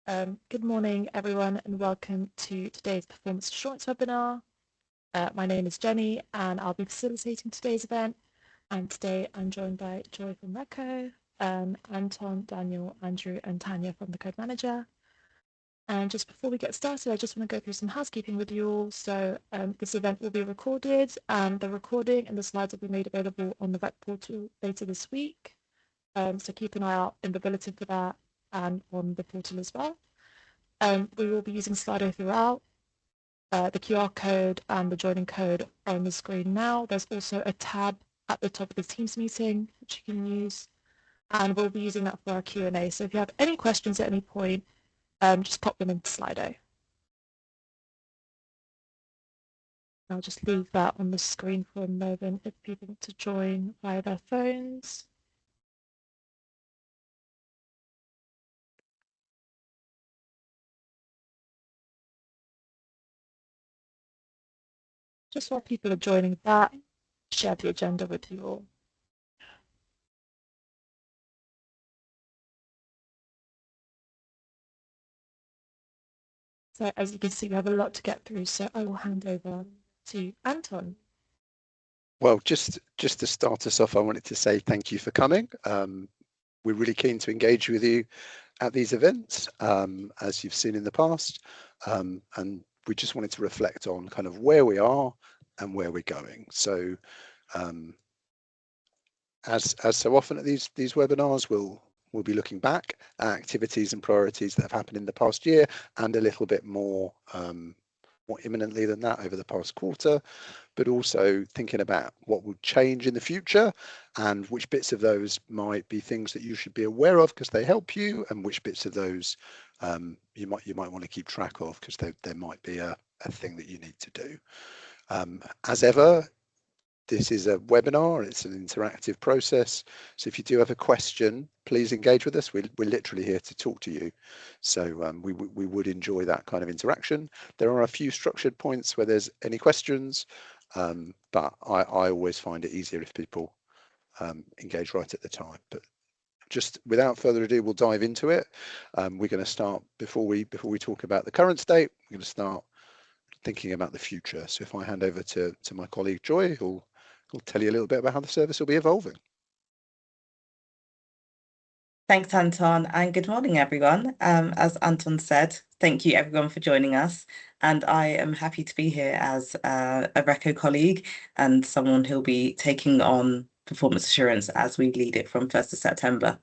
Good morning, everyone, and welcome to today's Performance Assurance webinar. My name is Jenny, and I'll be facilitating today's event. And today I'm joined by Joy from RECCo, Anton, Daniel, Andrew, and Tanya from the Code Manager. And just before we get started, I just want to go through some housekeeping with you all. So this event will be recorded, and the recording and the slides will be made available on the RECC portal later this week. So keep an eye out in the bulletin for that and on the portal as well. We will be using Slido throughout. The QR code and the joining code are on the screen now. There's also a tab at the top of the Teams meeting which you can use, and we'll be using that for our Q&A. So if you have any questions at any point, just pop them into Slido. I'll just leave that on the screen for a moment if people want to join via their phones. Just while people are joining that, share the agenda with you all. So as you can see, we have a lot to get through, so I will hand over to Anton. Well, just to start us off, I wanted to say thank you for coming. We're really keen to engage with you at these events, as you've seen in the past, and we just wanted to reflect on kind of where we are and where we're going. So as so often at these webinars, we'll be looking back at activities and priorities that have happened in the past year, and a little bit more imminently than that over the past quarter, but also thinking about what would change in the future and which bits of those might be things that you should be aware of because they help you, and which bits of those you might want to keep track of because there might be a thing that you need to do. As ever, this is a webinar, it's an interactive process. So if you do have a question, please engage with us. We're literally here to talk to you. So we would enjoy that kind of interaction. There are a few structured points where there's any questions, but I always find it easier if people engage right at the time. But just without further ado, we'll dive into it. We're going to start before we talk about the current state. We're going to start thinking about the future. So if I hand over to my colleague Joy, who'll tell you a little bit about how the service will be evolving. Thanks, Anton, and good morning, everyone. As Anton said, thank you everyone for joining us, and I am happy to be here as a RECCo colleague and someone who'll be taking on performance assurance as we lead it from 1st of September.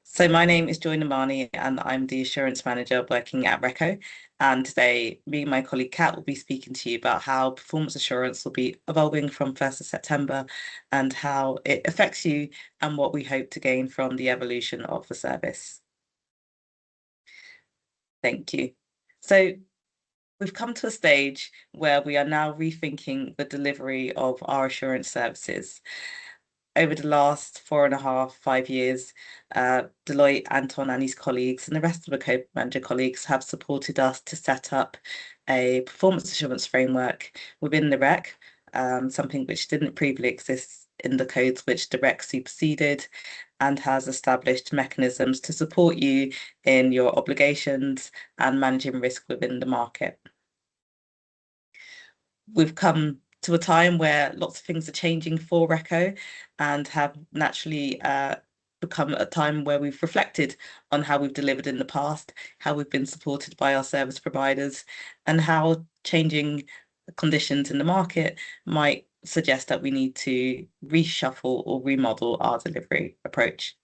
So my name is Joy Namani, and I'm the assurance manager working at RECCo. And today, me and my colleague Kat will be speaking to you about how performance assurance will be evolving from 1st of September and how it affects you and what we hope to gain from the evolution of the service. Thank you. So we've come to a stage where we are now rethinking the delivery of our assurance services. Over the last 4.5, 5 years, Deloitte, Anton and his colleagues and the rest of the Code Manager colleagues have supported us to set up a performance assurance framework within the RECC, something which didn't previously exist in the codes which the RECC superseded, and has established mechanisms to support you in your obligations and managing risk within the market. We've come to a time where lots of things are changing for RECCo and have naturally become a time where we've reflected on how we've delivered in the past, how we've been supported by our service providers, and how changing conditions in the market might suggest that we need to reshuffle or remodel our delivery approach.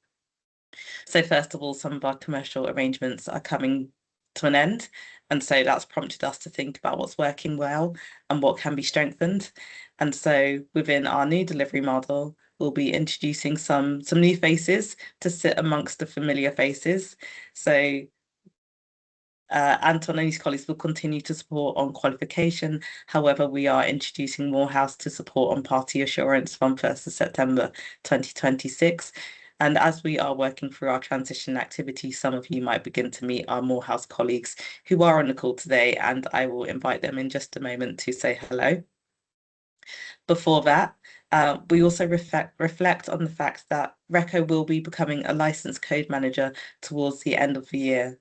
So first of all, some of our commercial arrangements are coming to an end. And so that's prompted us to think about what's working well and what can be strengthened. And so within our new delivery model, we'll be introducing some new faces to sit amongst the familiar faces. So Anton and his colleagues will continue to support on qualification. However, we are introducing Morehouse to support on party assurance from 1st of September 2026. And as we are working through our transition activity, some of you might begin to meet our Morehouse colleagues who are on the call today, and I will invite them in just a moment to say hello. Before that, we also reflect on the fact that RECCo will be becoming a licensed code manager towards the end of the year.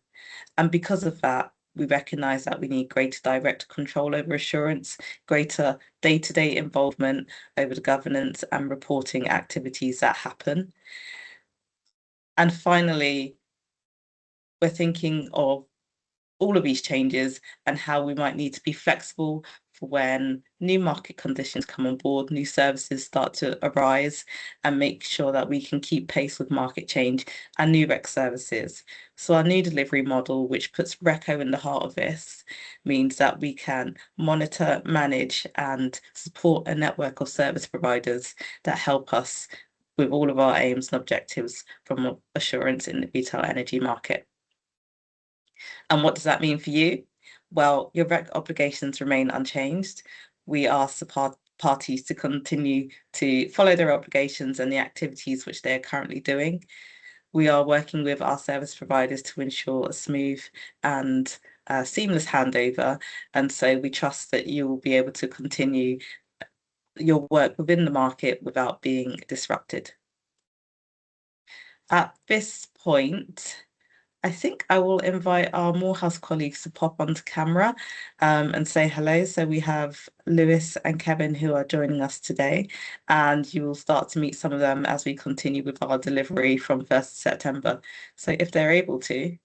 And because of that, we recognise that we need greater direct control over assurance, greater day-to-day involvement over the governance and reporting activities that happen. And finally, we're thinking of all of these changes and how we might need to be flexible for when new market conditions come on board, new services start to arise, and make sure that we can keep pace with market change and new RECCo services. So our new delivery model, which puts RECCo in the heart of this, means that we can monitor, manage, and support a network of service providers that help us with all of our aims and objectives from assurance in the retail energy market. And what does that mean for you? Well, your RECCo obligations remain unchanged. We ask the parties to continue to follow their obligations and the activities which they are currently doing. We are working with our service providers to ensure a smooth and seamless handover. And so we trust that you will be able to continue your work within the market without being disrupted. At this point, I think I will invite our Morehouse colleagues to pop onto camera and say hello. So we have Lewis and Kevin who are joining us today, and you will start to meet some of them as we continue with our delivery from 1st of September. So if they're able to.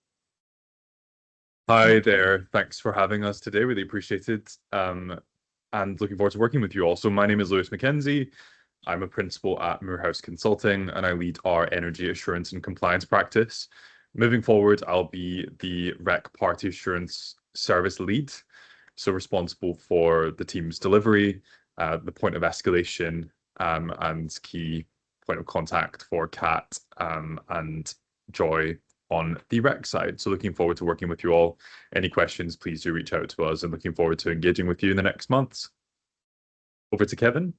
Hi there, thanks for having us today, really appreciate it. And looking forward to working with you all. So my name is Lewis McKenzie. I'm a principal at Morehouse Consulting, and I lead our energy assurance and compliance practice. Moving forward, I'll be the RECCo Party Assurance Service Lead, so responsible for the team's delivery, the point of escalation, and key point of contact for Kat and Joy on the RECCo side. So looking forward to working with you all. Any questions, please do reach out to us, and looking forward to engaging with you in the next months. Over to Kevin.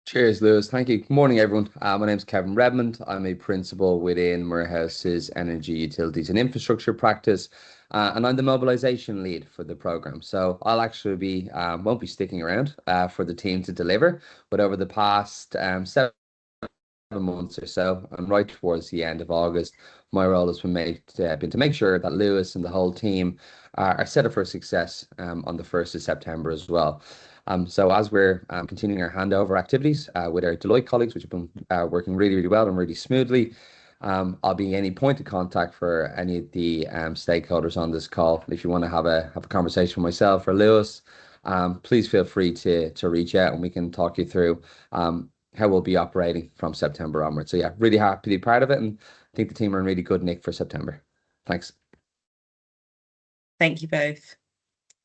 Cheers, Lewis. Thank you. Good morning, everyone. My name is Kevin Redmond. I'm a principal within Morehouse's Energy, Utilities and Infrastructure practice, and I'm the mobilisation lead for the programme. So I'll actually be, won't be sticking around for the team to deliver, but over the past 7 months or so, and right towards the end of August, my role has been to make sure that Lewis and the whole team are set up for success on the 1st of September as well. So as we're continuing our handover activities with our Deloitte colleagues, which have been working really, really well and really smoothly, I'll be any point of contact for any of the stakeholders on this call. If you want to have a conversation with myself or Lewis, please feel free to reach out and we can talk you through how we'll be operating from September onwards. So yeah, really happy to be part of it, and I think the team are in really good nick for September. Thanks. Thank you both.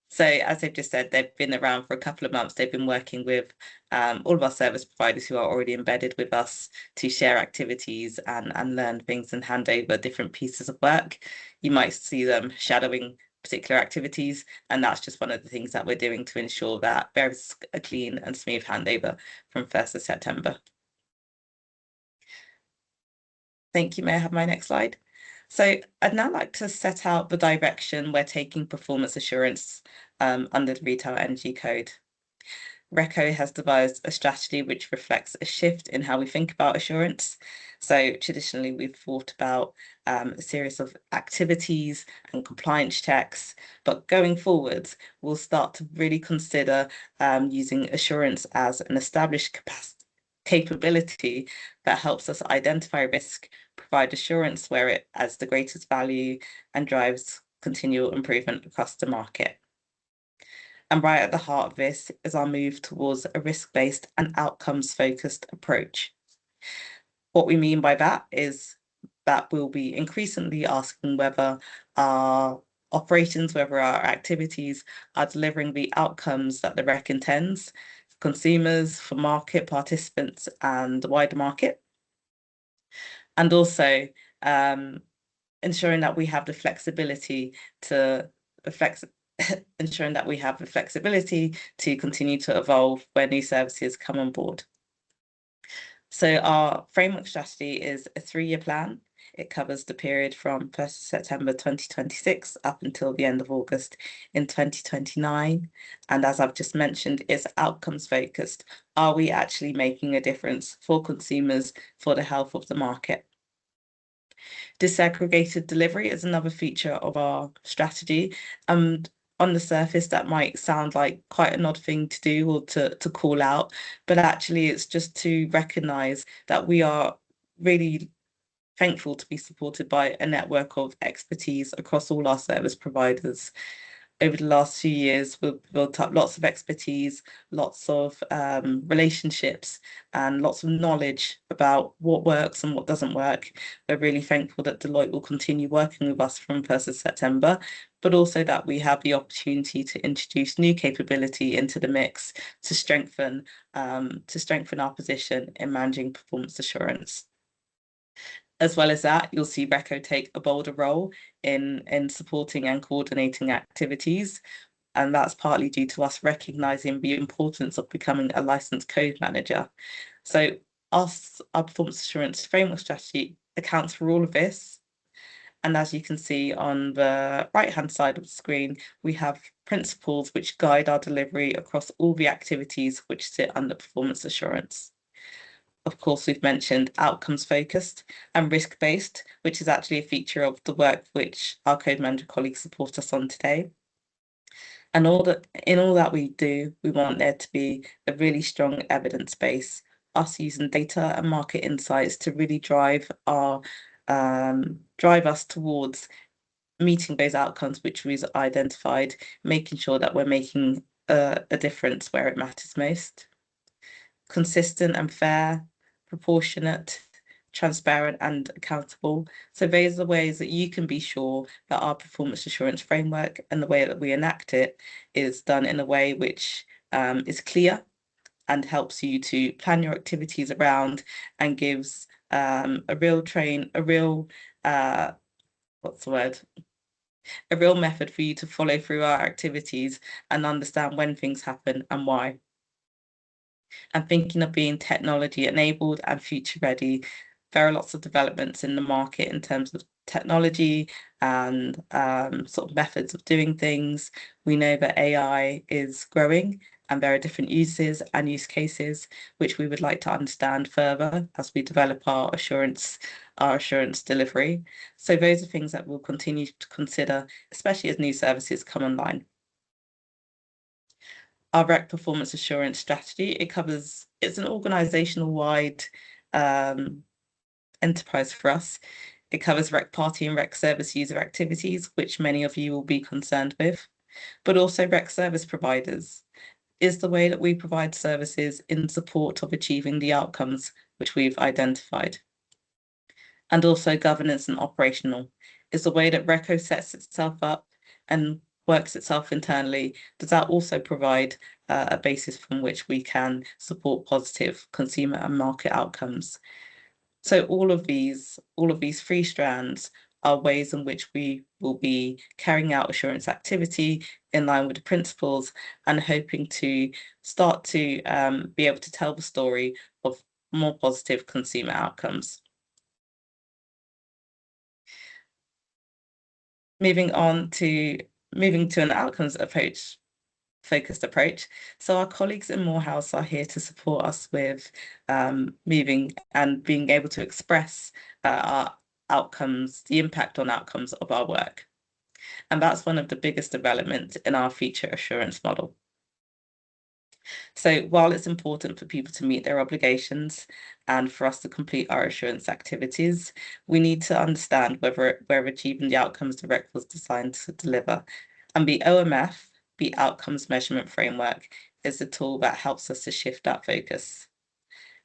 So as they've just said, they've been around for a couple of months. They've been working with all of our service providers who are already embedded with us to share activities and learn things and hand over different pieces of work. You might see them shadowing particular activities, and that's just one of the things that we're doing to ensure that there is a clean and smooth handover from 1st of September. Thank you. May I have my next slide? So I'd now like to set out the direction we're taking performance assurance under the Retail Energy Code. RECCo has devised a strategy which reflects a shift in how we think about assurance. So traditionally, we've thought about a series of activities and compliance checks, but going forwards, we'll start to really consider using assurance as an established capability that helps us identify risk, provide assurance where it adds the greatest value, and drives continual improvement across the market. And right at the heart of this is our move towards a risk-based and outcomes-focused approach. What we mean by that is that we'll be increasingly asking whether our operations, whether our activities are delivering the outcomes that the RECCo intends for consumers, for market participants and the wider market. And also ensuring that we have the flexibility to ensuring that we have the flexibility to continue to evolve where new services come on board. So our framework strategy is a 3-year plan. It covers the period from 1st of September 2026 up until the end of August in 2029. And as I've just mentioned, it's outcomes focused. Are we actually making a difference for consumers, for the health of the market? Disaggregated delivery is another feature of our strategy. And on the surface, that might sound like quite an odd thing to do or to call out, but actually it's just to recognise that we are really thankful to be supported by a network of expertise across all our service providers. Over the last few years, we've built up lots of expertise, lots of relationships, and lots of knowledge about what works and what doesn't work. We're really thankful that Deloitte will continue working with us from 1st of September, but also that we have the opportunity to introduce new capability into the mix to strengthen our position in managing performance assurance. As well as that, you'll see RECCo take a bolder role in supporting and coordinating activities. And that's partly due to us recognising the importance of becoming a licensed code manager. So our performance assurance framework strategy accounts for all of this. And as you can see on the right-hand side of the screen, we have principles which guide our delivery across all the activities which sit under performance assurance. Of course, we've mentioned outcomes focused and risk based, which is actually a feature of the work which our code manager colleagues support us on today. And in all that we do, we want there to be a really strong evidence base, us using data and market insights to really drive us towards meeting those outcomes which we've identified, making sure that we're making a difference where it matters most. Consistent and fair, proportionate, transparent and accountable. So those are the ways that you can be sure that our performance assurance framework and the way that we enact it is done in a way which is clear and helps you to plan your activities around and gives a real method for you to follow through our activities and understand when things happen and why. And thinking of being technology enabled and future ready, there are lots of developments in the market in terms of technology and sort of methods of doing things. We know that AI is growing and there are different uses and use cases which we would like to understand further as we develop our assurance delivery. So those are things that we'll continue to consider, especially as new services come online. Our RECCo performance assurance strategy, it's an organizational wide enterprise for us. It covers RECCo party and RECCo service user activities, which many of you will be concerned with, but also RECCo service providers is the way that we provide services in support of achieving the outcomes which we've identified. And also governance and operational is the way that RECCo sets itself up and works itself internally. Does that also provide a basis from which we can support positive consumer and market outcomes? So all of these three strands are ways in which we will be carrying out assurance activity in line with the principles and hoping to start to be able to tell the story of more positive consumer outcomes. Moving to an outcomes focused approach. So our colleagues in Morehouse are here to support us with moving and being able to express our outcomes, the impact on outcomes of our work. And that's one of the biggest developments in our feature assurance model. So while it's important for people to meet their obligations and for us to complete our assurance activities, we need to understand whether we're achieving the outcomes the RECCo was designed to deliver. And the OMF, the Outcomes Measurement Framework, is the tool that helps us to shift that focus.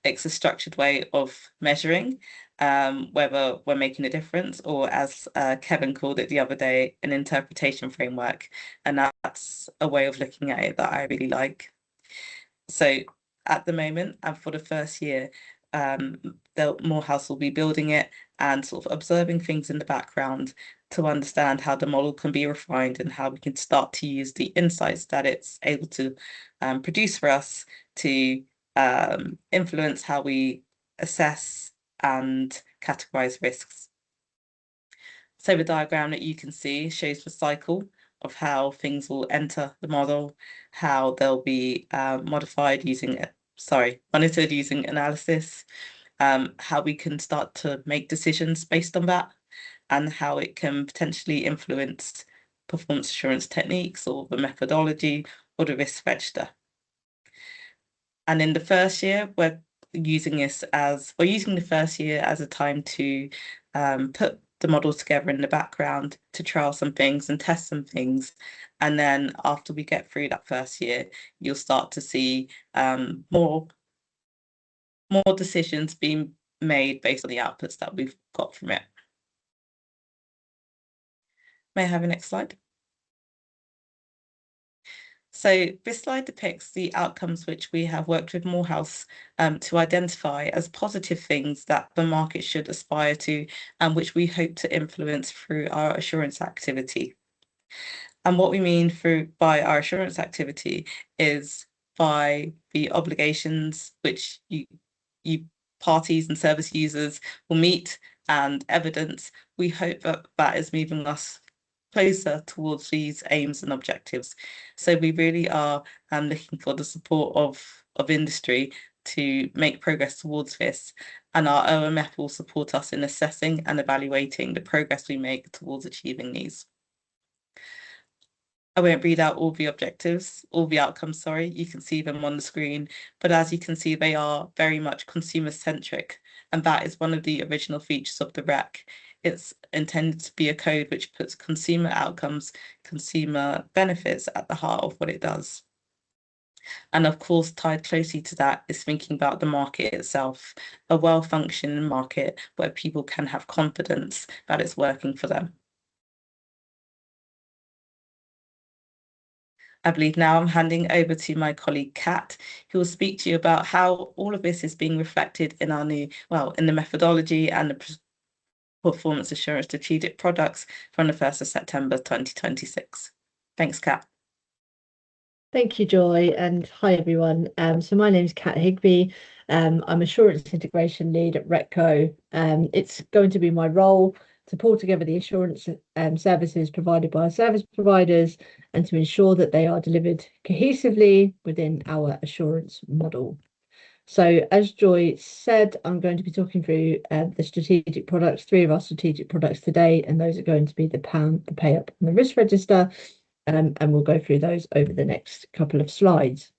It's a structured way of measuring whether we're making a difference, or as Kevin called it the other day, an interpretation framework. And that's a way of looking at it that I really like. So at the moment and for the first year, Morehouse will be building it and sort of observing things in the background to understand how the model can be refined and how we can start to use the insights that it's able to produce for us to influence how we assess and categorize risks. So the diagram that you can see shows the cycle of how things will enter the model, how they'll be monitored using analysis, how we can start to make decisions based on that, and how it can potentially influence performance assurance techniques or the methodology or the risk register. And in the first year, we're using the first year as a time to put the models together in the background, to trial some things and test some things. And then after we get through that first year, you'll start to see more decisions being made based on the outputs that we've got from it. May I have the next slide? So this slide depicts the outcomes which we have worked with Morehouse to identify as positive things that the market should aspire to, and which we hope to influence through our assurance activity. And what we mean by our assurance activity is by the obligations which you parties and service users will meet and evidence. We hope that that is moving us closer towards these aims and objectives. So we really are looking for the support of industry to make progress towards this, and our OMF will support us in assessing and evaluating the progress we make towards achieving these. I won't read out all the outcomes, sorry, you can see them on the screen, but as you can see, they are very much consumer centric, and that is one of the original features of the RECCo. It's intended to be a code which puts consumer outcomes, consumer benefits at the heart of what it does. And of course, tied closely to that is thinking about the market itself, a well-functioning market where people can have confidence that it's working for them. I believe now I'm handing over to my colleague Kat, who will speak to you about how all of this is being reflected in our in the methodology and the performance assurance strategic products from the 1st of September 2026. Thanks, Kat. Thank you, Joy, and hi everyone. So my name is Kat Higby. I'm Assurance Integration Lead at RECCo. It's going to be my role to pull together the assurance services provided by our service providers and to ensure that they are delivered cohesively within our assurance model. So as Joy said, I'm going to be talking through the strategic products, 3 of our strategic products today, and those are going to be the PAM, the Pay Up and the Risk Register, and we'll go through those over the next couple of slides.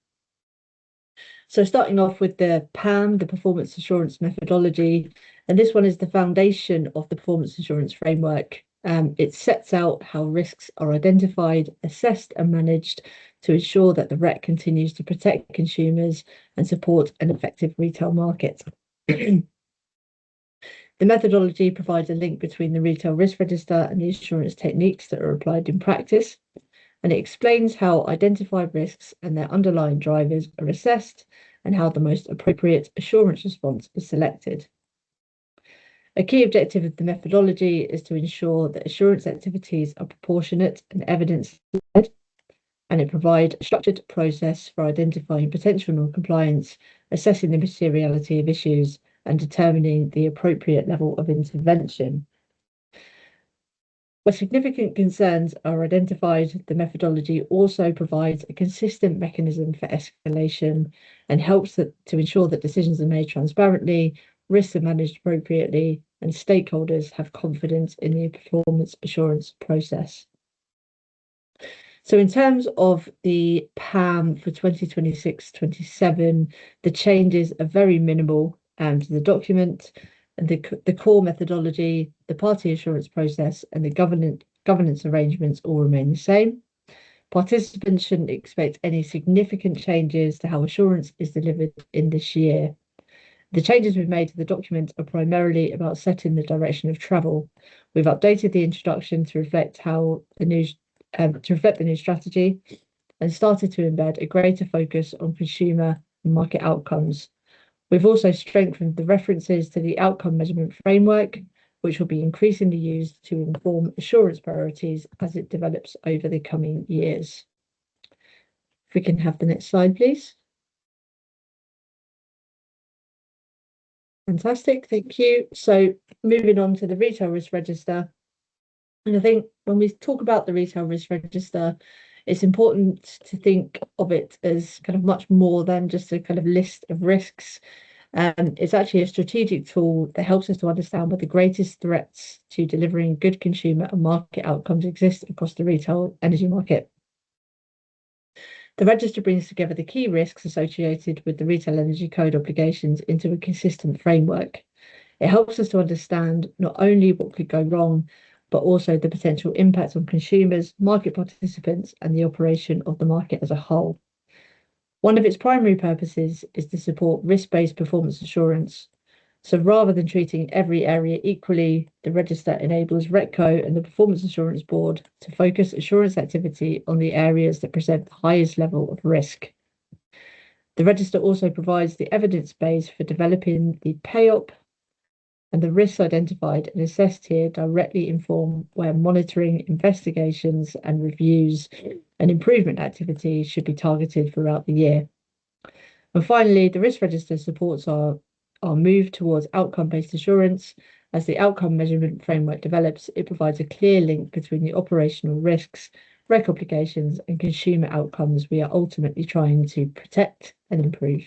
So starting off with the PAM, the Performance Assurance Methodology, and this one is the foundation of the Performance Assurance Framework. It sets out how risks are identified, assessed and managed to ensure that the RECCo continues to protect consumers and support an effective retail market. The methodology provides a link between the retail risk register and the assurance techniques that are applied in practice, and it explains how identified risks and their underlying drivers are assessed and how the most appropriate assurance response is selected. A key objective of the methodology is to ensure that assurance activities are proportionate and evidence-led, and it provides a structured process for identifying potential non-compliance, assessing the materiality of issues, and determining the appropriate level of intervention. Where significant concerns are identified, the methodology also provides a consistent mechanism for escalation and helps to ensure that decisions are made transparently, risks are managed appropriately, and stakeholders have confidence in the performance assurance process. So in terms of the PAM for 2026-27, the changes are very minimal to the document, and the core methodology, the party assurance process, and the governance arrangements all remain the same. Participants shouldn't expect any significant changes to how assurance is delivered in this year. The changes we've made to the document are primarily about setting the direction of travel. We've updated the introduction to reflect the new strategy and started to embed a greater focus on consumer and market outcomes. We've also strengthened the references to the outcome measurement framework, which will be increasingly used to inform assurance priorities as it develops over the coming years. If we can have the next slide, please. Fantastic, thank you. So moving on to the retail risk register. And I think when we talk about the retail risk register, it's important to think of it as kind of much more than just a kind of list of risks. It's actually a strategic tool that helps us to understand where the greatest threats to delivering good consumer and market outcomes exist across the retail energy market. The register brings together the key risks associated with the Retail Energy Code obligations into a consistent framework. It helps us to understand not only what could go wrong, but also the potential impact on consumers, market participants, and the operation of the market as a whole. One of its primary purposes is to support risk-based performance assurance. So rather than treating every area equally, the register enables RECCo and the Performance Assurance Board to focus assurance activity on the areas that present the highest level of risk. The register also provides the evidence base for developing the PAYOP, and the risks identified and assessed here directly inform where monitoring, investigations, and reviews and improvement activities should be targeted throughout the year. And finally, the risk register supports our move towards outcome-based assurance. As the outcome measurement framework develops, it provides a clear link between the operational risks, REC obligations, and consumer outcomes we are ultimately trying to protect and improve.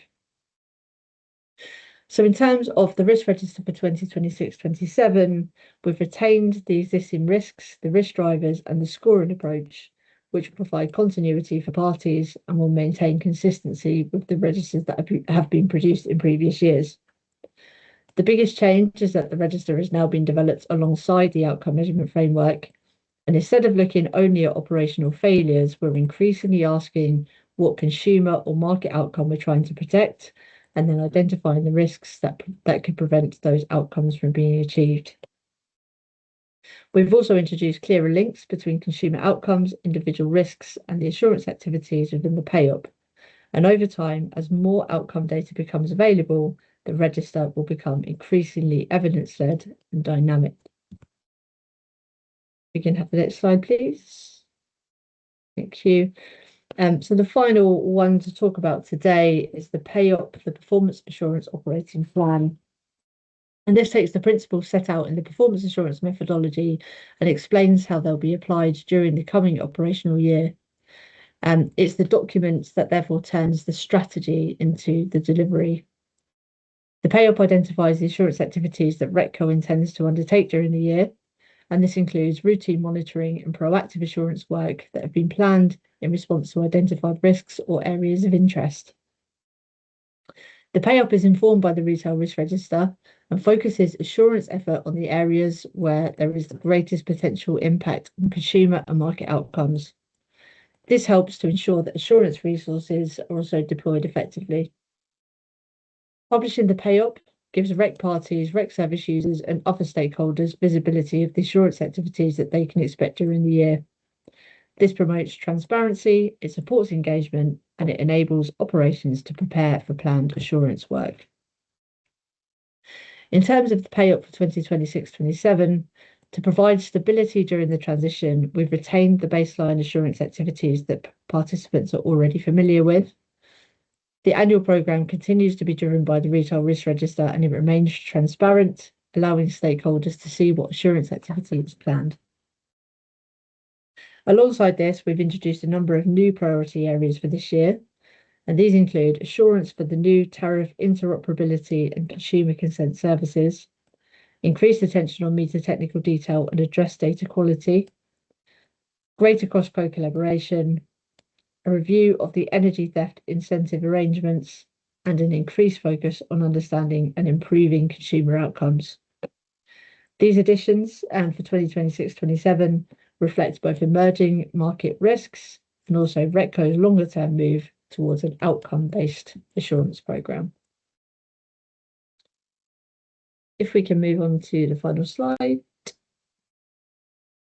So in terms of the risk register for 2026-27, we've retained the existing risks, the risk drivers, and the scoring approach, which will provide continuity for parties and will maintain consistency with the registers that have been produced in previous years. The biggest change is that the register has now been developed alongside the outcome measurement framework. And instead of looking only at operational failures, we're increasingly asking what consumer or market outcome we're trying to protect, and then identifying the risks that could prevent those outcomes from being achieved. We've also introduced clearer links between consumer outcomes, individual risks, and the assurance activities within the PAYOP. And over time, as more outcome data becomes available, the register will become increasingly evidence-led and dynamic. We can have the next slide, please. Thank you. So the final one to talk about today is the PAYOP, the Performance Assurance Operating Plan. And this takes the principles set out in the performance assurance methodology and explains how they'll be applied during the coming operational year. It's the document that therefore turns the strategy into the delivery. The PAYOP identifies the assurance activities that RECCo intends to undertake during the year, and this includes routine monitoring and proactive assurance work that have been planned in response to identified risks or areas of interest. The PAYOP is informed by the Retail Risk Register and focuses assurance effort on the areas where there is the greatest potential impact on consumer and market outcomes. This helps to ensure that assurance resources are also deployed effectively. Publishing the PAYOP gives REC parties, REC service users, and other stakeholders visibility of the assurance activities that they can expect during the year. This promotes transparency, it supports engagement, and it enables operations to prepare for planned assurance work. In terms of the PAYOP for 2026-27, to provide stability during the transition, we've retained the baseline assurance activities that participants are already familiar with. The annual programme continues to be driven by the Retail Risk Register, and it remains transparent, allowing stakeholders to see what assurance activity is planned. Alongside this, we've introduced a number of new priority areas for this year, and these include assurance for the new tariff interoperability and consumer consent services, increased attention on meter technical detail and address data quality, greater cross-co collaboration, a review of the energy theft incentive arrangements, and an increased focus on understanding and improving consumer outcomes. These additions, and for 2026-27, reflect both emerging market risks and also RECCo's longer-term move towards an outcome-based assurance programme. If we can move on to the final slide.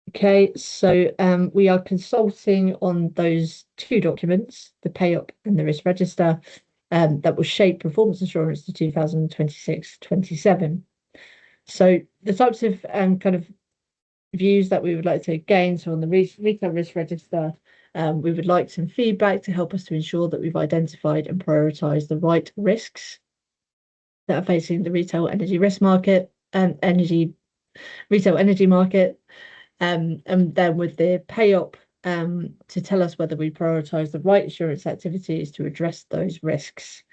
Okay, so we are consulting on those two documents, the PAYOP and the Risk Register, that will shape performance assurance to 2026-27. So the types of kind of views that we would like to gain, so on the Retail Risk Register, we would like some feedback to help us to ensure that we've identified and prioritised the right risks that are facing the retail energy risk market and retail energy market. And then with the PAYOP to tell us whether we prioritise the right assurance activities to address those risks.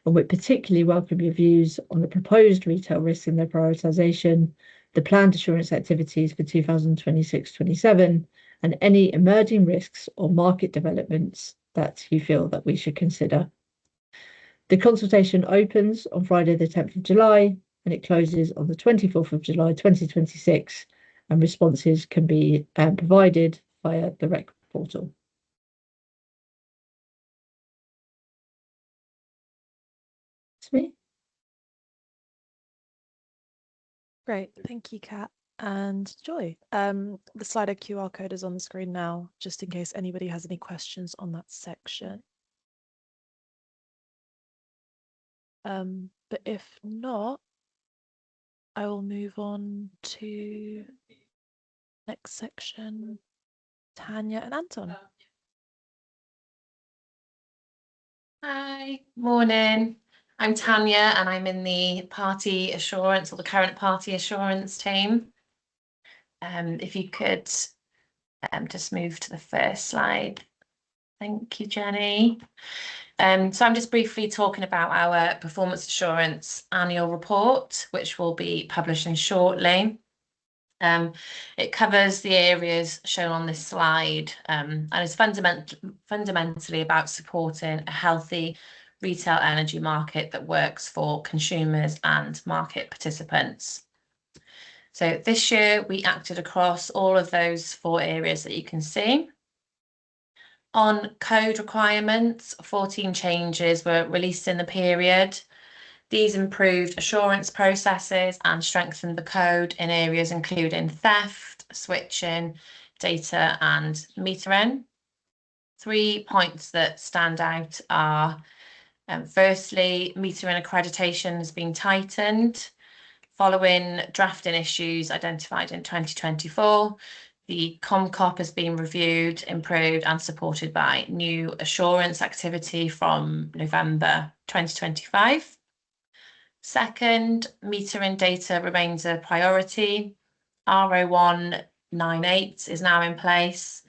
and we particularly welcome your views on the proposed retail risks and their prioritisation, the planned assurance activities for 2026-27, and any emerging risks or market developments that you feel that we should consider. The consultation opens on Friday the 10th of July and it closes on the 24th of July 2026, and responses can be provided via the RECCo portal. It's me. Great, thank you, Kat and Joy. The Slido QR code is on the screen now, just in case anybody has any questions on that section. But if not, I will move on to next section, Tanya and Anton. Hi, morning. I'm Tanya and I'm in the party assurance, or the current party assurance team. If you could just move to the first slide. Thank you, Jenny. So I'm just briefly talking about our performance assurance annual report, which will be publishing shortly. It covers the areas shown on this slide, and is fundamentally about supporting a healthy retail energy market that works for consumers and market participants. So this year we acted across all of those 4 areas that you can see. On code requirements, 14 changes were released in the period. These improved assurance processes and strengthened the code in areas including theft, switching, data and metering. 3 points that stand out are, firstly, metering accreditation has been tightened. Following drafting issues identified in 2024, the ComCop has been reviewed, improved and supported by new assurance activity from November 2025. Second, metering data remains a priority. RO198 is now in place.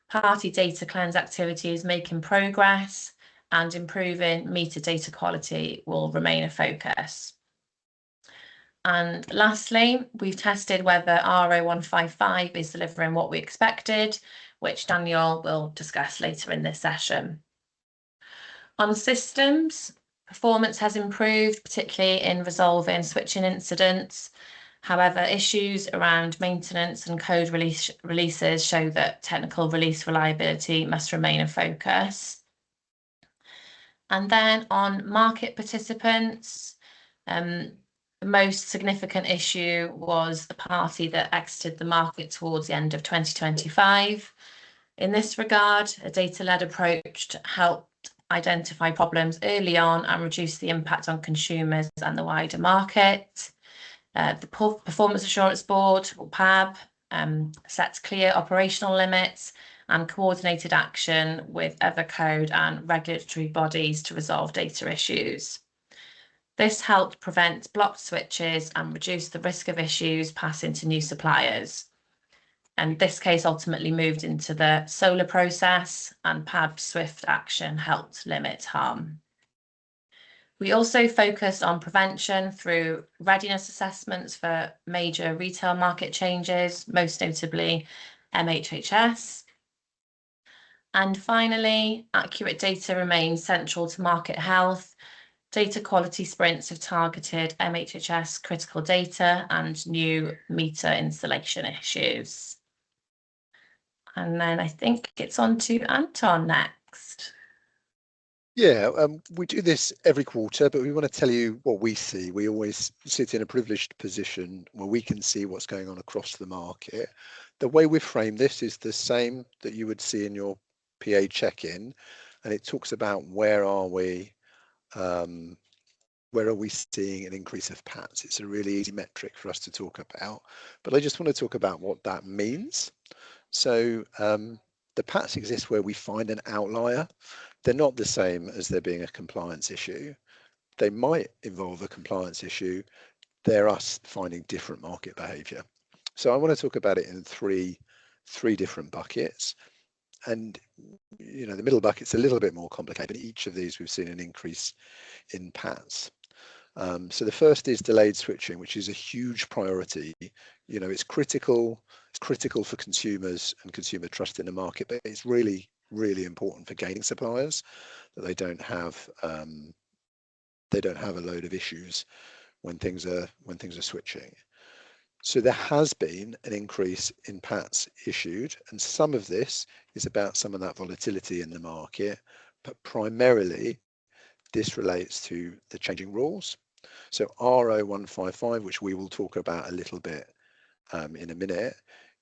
Party data cleanse activity is making progress, and improving meter data quality will remain a focus. And lastly, we've tested whether RO155 is delivering what we expected, which Daniel will discuss later in this session. On systems, performance has improved, particularly in resolving switching incidents. However, issues around maintenance and code releases show that technical release reliability must remain a focus. And then on market participants, the most significant issue was the party that exited the market towards the end of 2025. In this regard, a data-led approach helped identify problems early on and reduce the impact on consumers and the wider market. The Performance Assurance Board, or PAB, sets clear operational limits and coordinated action with other code and regulatory bodies to resolve data issues. This helped prevent blocked switches and reduce the risk of issues passing to new suppliers. And this case ultimately moved into the solar process, and PAB's swift action helped limit harm. We also focused on prevention through readiness assessments for major retail market changes, most notably MHHS. And finally, accurate data remains central to market health. Data quality sprints have targeted MHHS critical data and new meter installation issues. And then I think it's on to Anton next. Yeah, we do this every quarter, but we want to tell you what we see. We always sit in a privileged position where we can see what's going on across the market. The way we frame this is the same that you would see in your PA check-in, and it talks about where are we seeing an increase of PATs. It's a really easy metric for us to talk about, but I just want to talk about what that means. So the PATs exist where we find an outlier. They're not the same as there being a compliance issue. They might involve a compliance issue. They're us finding different market behavior. So I want to talk about it in three different buckets. and you know, the middle bucket's a little bit more complicated. But each of these we've seen an increase in PATs. So the first is delayed switching, which is a huge priority. You know, it's critical for consumers and consumer trust in the market, but it's really, really important for gaining suppliers that they don't have a load of issues when things are switching. So there has been an increase in PATs issued, and some of this is about some of that volatility in the market, but primarily this relates to the changing rules. So RO155, which we will talk about a little bit in a minute,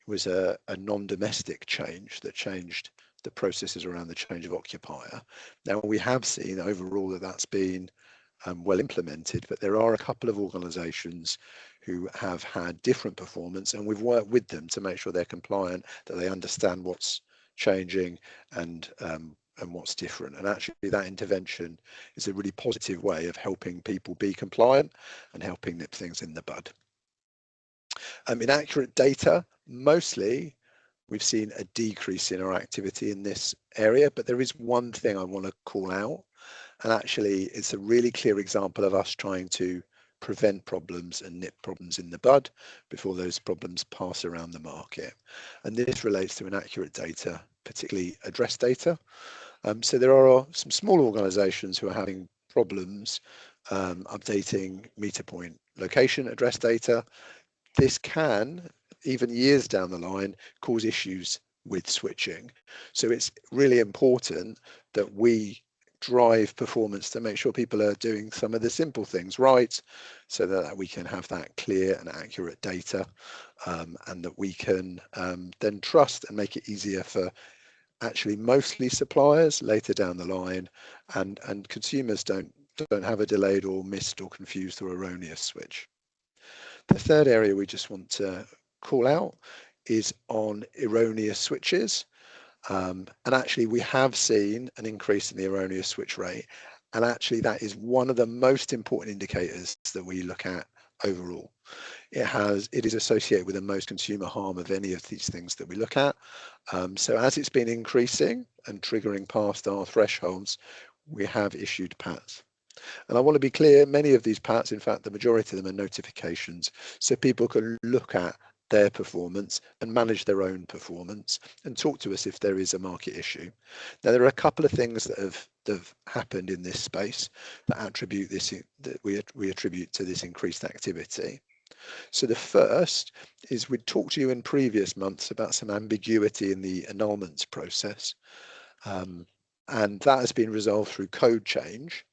was a non-domestic change that changed the processes around the change of occupier. Now we have seen overall that that's been well implemented, but there are a couple of organisations who have had different performance, and we've worked with them to make sure they're compliant, that they understand what's changing and what's different. And actually that intervention is a really positive way of helping people be compliant and helping nip things in the bud. Inaccurate data, mostly we've seen a decrease in our activity in this area, but there is one thing I want to call out, and actually it's a really clear example of us trying to prevent problems and nip problems in the bud before those problems pass around the market. And this relates to inaccurate data, particularly address data. So there are some small organisations who are having problems updating meter point location address data. This can, even years down the line, cause issues with switching. So it's really important that we drive performance to make sure people are doing some of the simple things right, so that we can have that clear and accurate data, and that we can then trust and make it easier for actually mostly suppliers later down the line, and consumers don't have a delayed or missed or confused or erroneous switch. The third area we just want to call out is on erroneous switches. And actually we have seen an increase in the erroneous switch rate. And actually that is one of the most important indicators that we look at overall. It is associated with the most consumer harm of any of these things that we look at. So as it's been increasing and triggering past our thresholds, we have issued PATs. And I want to be clear, many of these PATs, in fact, the majority of them are notifications, so people can look at their performance and manage their own performance and talk to us if there is a market issue. Now, there are a couple of things that have happened in this space that we attribute to this increased activity. So the first is we'd talked to you in previous months about some ambiguity in the annulments process, and that has been resolved through code change.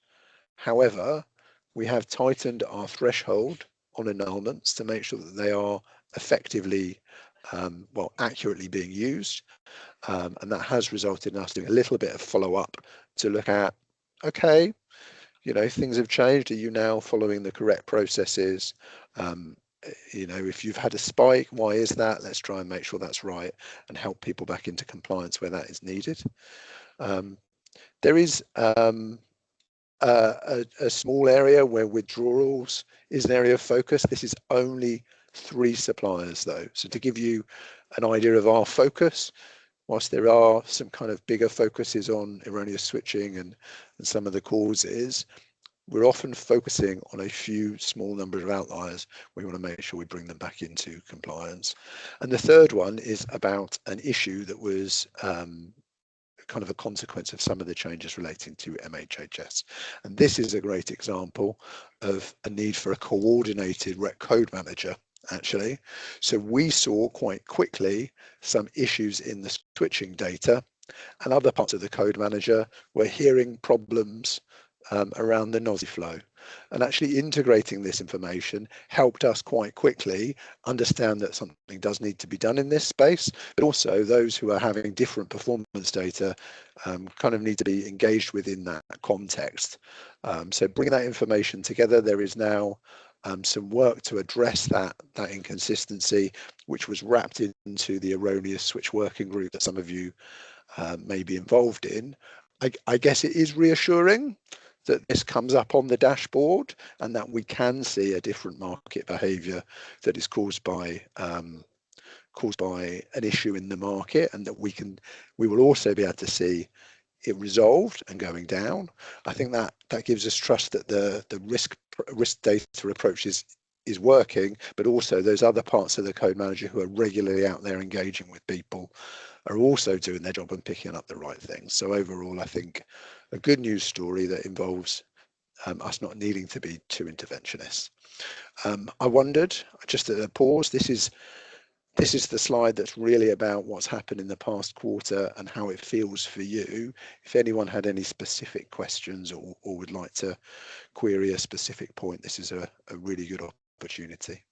However, we have tightened our threshold on annulments to make sure that they are effectively, accurately being used. And that has resulted in us doing a little bit of follow-up to look at, okay, you know, things have changed. Are you now following the correct processes? You know, if you've had a spike, why is that? Let's try and make sure that's right and help people back into compliance where that is needed. There is a small area where withdrawals is an area of focus. This is only 3 suppliers though. So to give you an idea of our focus, whilst there are some kind of bigger focuses on erroneous switching and some of the causes, we're often focusing on a few small numbers of outliers. We want to make sure we bring them back into compliance. And the third one is about an issue that was kind of a consequence of some of the changes relating to MHHS. And this is a great example of a need for a coordinated RECCo code manager, actually. So we saw quite quickly some issues in the switching data, and other parts of the code manager were hearing problems around the NOSI flow. And actually integrating this information helped us quite quickly understand that something does need to be done in this space, but also those who are having different performance data kind of need to be engaged within that context. So bringing that information together, there is now some work to address that inconsistency, which was wrapped into the erroneous switch working group that some of you may be involved in. I guess it is reassuring that this comes up on the dashboard and that we can see a different market behaviour that is caused by caused by an issue in the market, and that we will also be able to see it resolved and going down. I think that gives us trust that the risk data approach is working, but also those other parts of the code manager who are regularly out there engaging with people are also doing their job and picking up the right things. So overall, I think a good news story that involves us not needing to be too interventionists. I wondered, just at a pause, this is the slide that's really about what's happened in the past quarter and how it feels for you. If anyone had any specific questions or would like to query a specific point, this is a really good opportunity.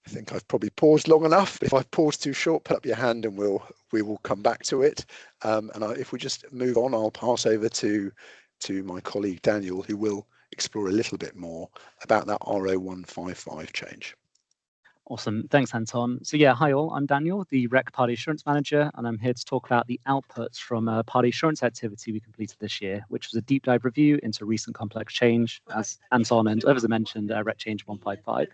I think I've probably paused long enough. If I've paused too short, put up your hand and we will come back to it. If we just move on, I'll pass over to my colleague Daniel, who will explore a little bit more about that RO155 change. Awesome. Thanks, Anton. So yeah, hi all, I'm Daniel, the RECCo Party Assurance Manager, and I'm here to talk about the outputs from a party assurance activity we completed this year, which was a deep dive review into recent complex change, as Anton and others have mentioned, RECCo Change 155.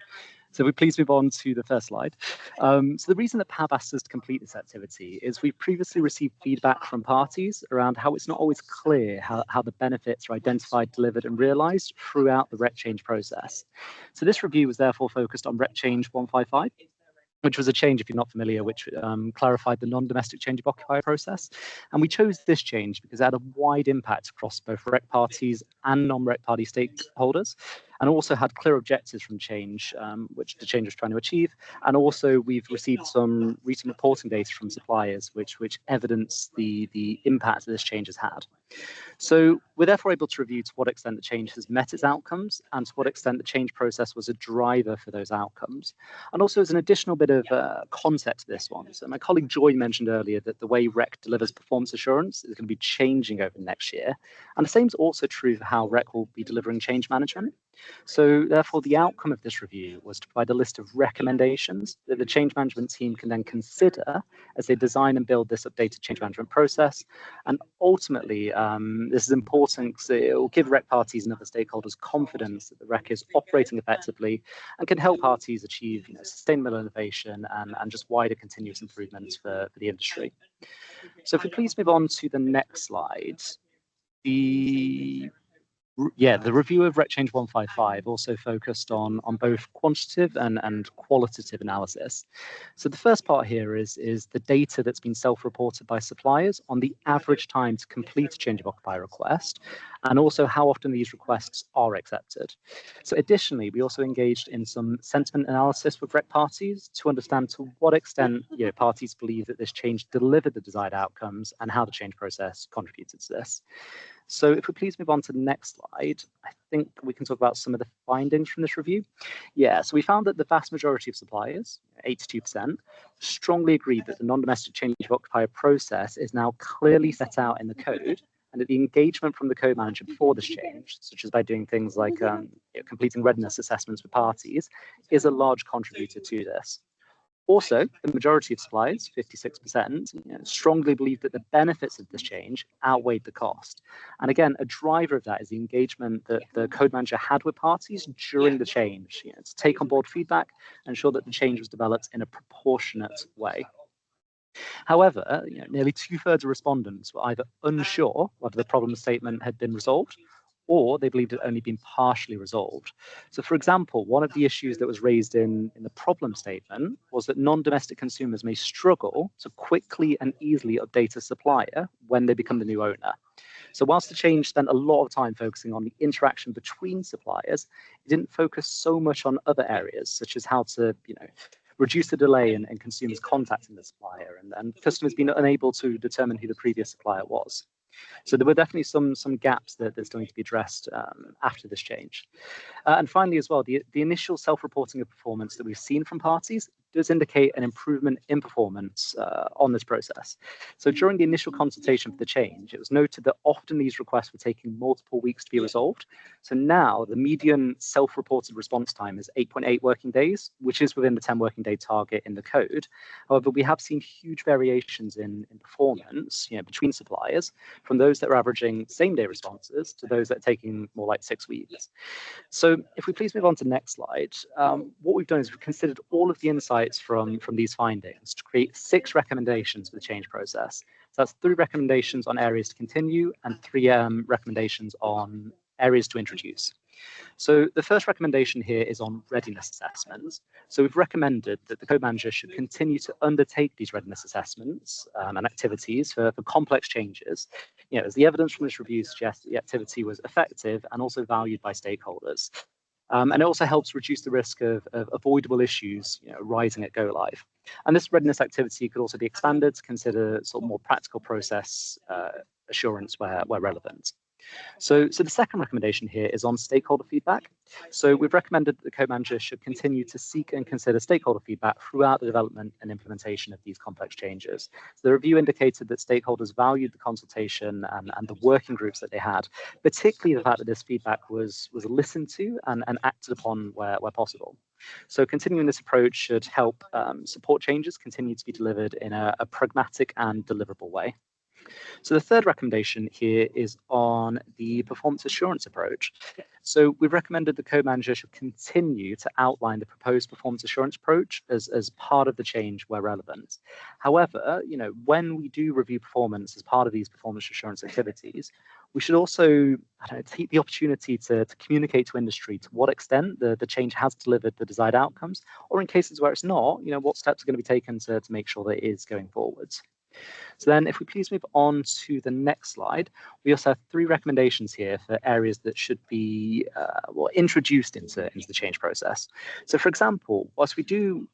So we're pleased to move on to the first slide. So the reason that PAB asked us to complete this activity is we've previously received feedback from parties around how it's not always clear how the benefits are identified, delivered and realised throughout the RECCo Change process. So this review was therefore focused on RECCo Change 155, which was a change, if you're not familiar, which clarified the non-domestic change of occupier process. And we chose this change because it had a wide impact across both RECCo parties and non-RECCo party stakeholders, and also had clear objectives from change, which the change was trying to achieve. And also we've received some recent reporting data from suppliers, which evidence the impact that this change has had. So we're therefore able to review to what extent the change has met its outcomes and to what extent the change process was a driver for those outcomes. And also as an additional bit of context to this one. So my colleague Joy mentioned earlier that the way RECCo delivers performance assurance is going to be changing over the next year. And the same is also true for how RECCo will be delivering change management. So therefore the outcome of this review was to provide a list of recommendations that the change management team can then consider as they design and build this updated change management process. And ultimately, this is important because it will give RECCo parties and other stakeholders confidence that the RECCo is operating effectively and can help parties achieve sustainable innovation and just wider continuous improvements for the industry. So if we please move on to the next slide. The review of RECCo Change 155 also focused on both quantitative and qualitative analysis. So the first part here is the data that's been self-reported by suppliers on the average time to complete a change of occupier request, and also how often these requests are accepted. So additionally, we also engaged in some sentiment analysis with RECCo parties to understand to what extent parties believe that this change delivered the desired outcomes and how the change process contributed to this. So if we please move on to the next slide, I think we can talk about some of the findings from this review. Yeah, so we found that the vast majority of suppliers, 82%, strongly agreed that the non-domestic change of occupier process is now clearly set out in the code, and that the engagement from the code manager before this change, such as by doing things like completing readiness assessments with parties, is a large contributor to this. Also, the majority of suppliers, 56%, strongly believe that the benefits of this change outweighed the cost. And again, a driver of that is the engagement that the code manager had with parties during the change, to take on board feedback and ensure that the change was developed in a proportionate way. However, nearly 2/3 of respondents were either unsure whether the problem statement had been resolved, or they believed it had only been partially resolved. So for example, one of the issues that was raised in the problem statement was that non-domestic consumers may struggle to quickly and easily update a supplier when they become the new owner. So whilst the change spent a lot of time focusing on the interaction between suppliers, it didn't focus so much on other areas, such as how to, reduce the delay in consumers contacting the supplier and customers being unable to determine who the previous supplier was. So there were definitely some gaps that still need to be addressed after this change. And finally, as well, the initial self-reporting of performance that we've seen from parties does indicate an improvement in performance on this process. So during the initial consultation for the change, it was noted that often these requests were taking multiple weeks to be resolved. So now the median self-reported response time is 8.8 working days, which is within the 10 working day target in the code. However, we have seen huge variations in performance, between suppliers, from those that are averaging same-day responses to those that are taking more like 6 weeks. So if we please move on to the next slide, what we've done is we've considered all of the insights from these findings to create 6 recommendations for the change process. So that's 3 recommendations on areas to continue and 3 recommendations on areas to introduce. So the first recommendation here is on readiness assessments. So we've recommended that the code manager should continue to undertake these readiness assessments and activities for complex changes, as the evidence from this review suggests that the activity was effective and also valued by stakeholders. And it also helps reduce the risk of avoidable issues arising at go live. And this readiness activity could also be expanded to consider sort of more practical process assurance where relevant. So the second recommendation here is on stakeholder feedback. So we've recommended that the code manager should continue to seek and consider stakeholder feedback throughout the development and implementation of these complex changes. So the review indicated that stakeholders valued the consultation and the working groups that they had, particularly the fact that this feedback was listened to and acted upon where possible. So continuing this approach should help support changes continue to be delivered in a pragmatic and deliverable way. So the third recommendation here is on the performance assurance approach. So we've recommended the code manager should continue to outline the proposed performance assurance approach as part of the change where relevant. However, when we do review performance as part of these performance assurance activities, we should also take the opportunity to communicate to industry to what extent the change has delivered the desired outcomes, or in cases where it's not, what steps are going to be taken to make sure that it is going forwards. So then if we please move on to the next slide, we also have 3 recommendations here for areas that should be introduced into the change process. So for example, whilst we do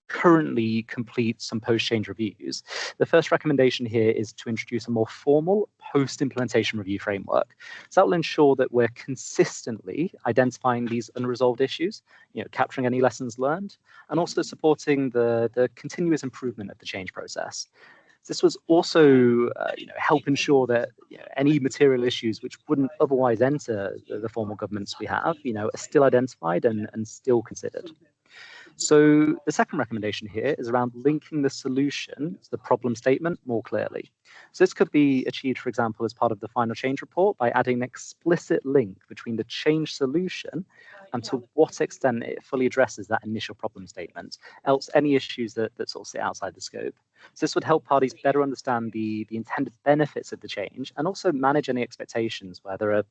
currently complete some post-change reviews, the first recommendation here is to introduce a more formal post-implementation review framework. So that will ensure that we're consistently identifying these unresolved issues, capturing any lessons learned, and also supporting the continuous improvement of the change process. This was also help ensure that any material issues which wouldn't otherwise enter the formal governance we have, are still identified and still considered. So the second recommendation here is around linking the solution to the problem statement more clearly. So this could be achieved, for example, as part of the final change report by adding an explicit link between the change solution and to what extent it fully addresses that initial problem statement, else any issues that sort of sit outside the scope. So this would help parties better understand the intended benefits of the change and also manage any expectations where there are,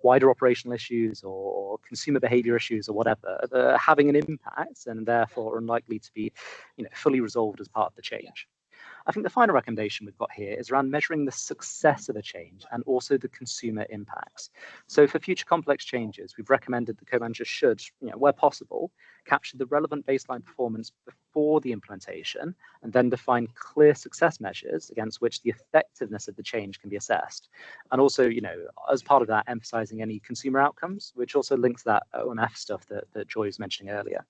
wider operational issues or consumer behavior issues or whatever that are having an impact and therefore are unlikely to be, fully resolved as part of the change. I think the final recommendation we've got here is around measuring the success of a change and also the consumer impacts. So for future complex changes, we've recommended the code manager should, where possible, capture the relevant baseline performance before the implementation and then define clear success measures against which the effectiveness of the change can be assessed. And also, as part of that, emphasizing any consumer outcomes, which also links that OMF stuff that Joy was mentioning earlier.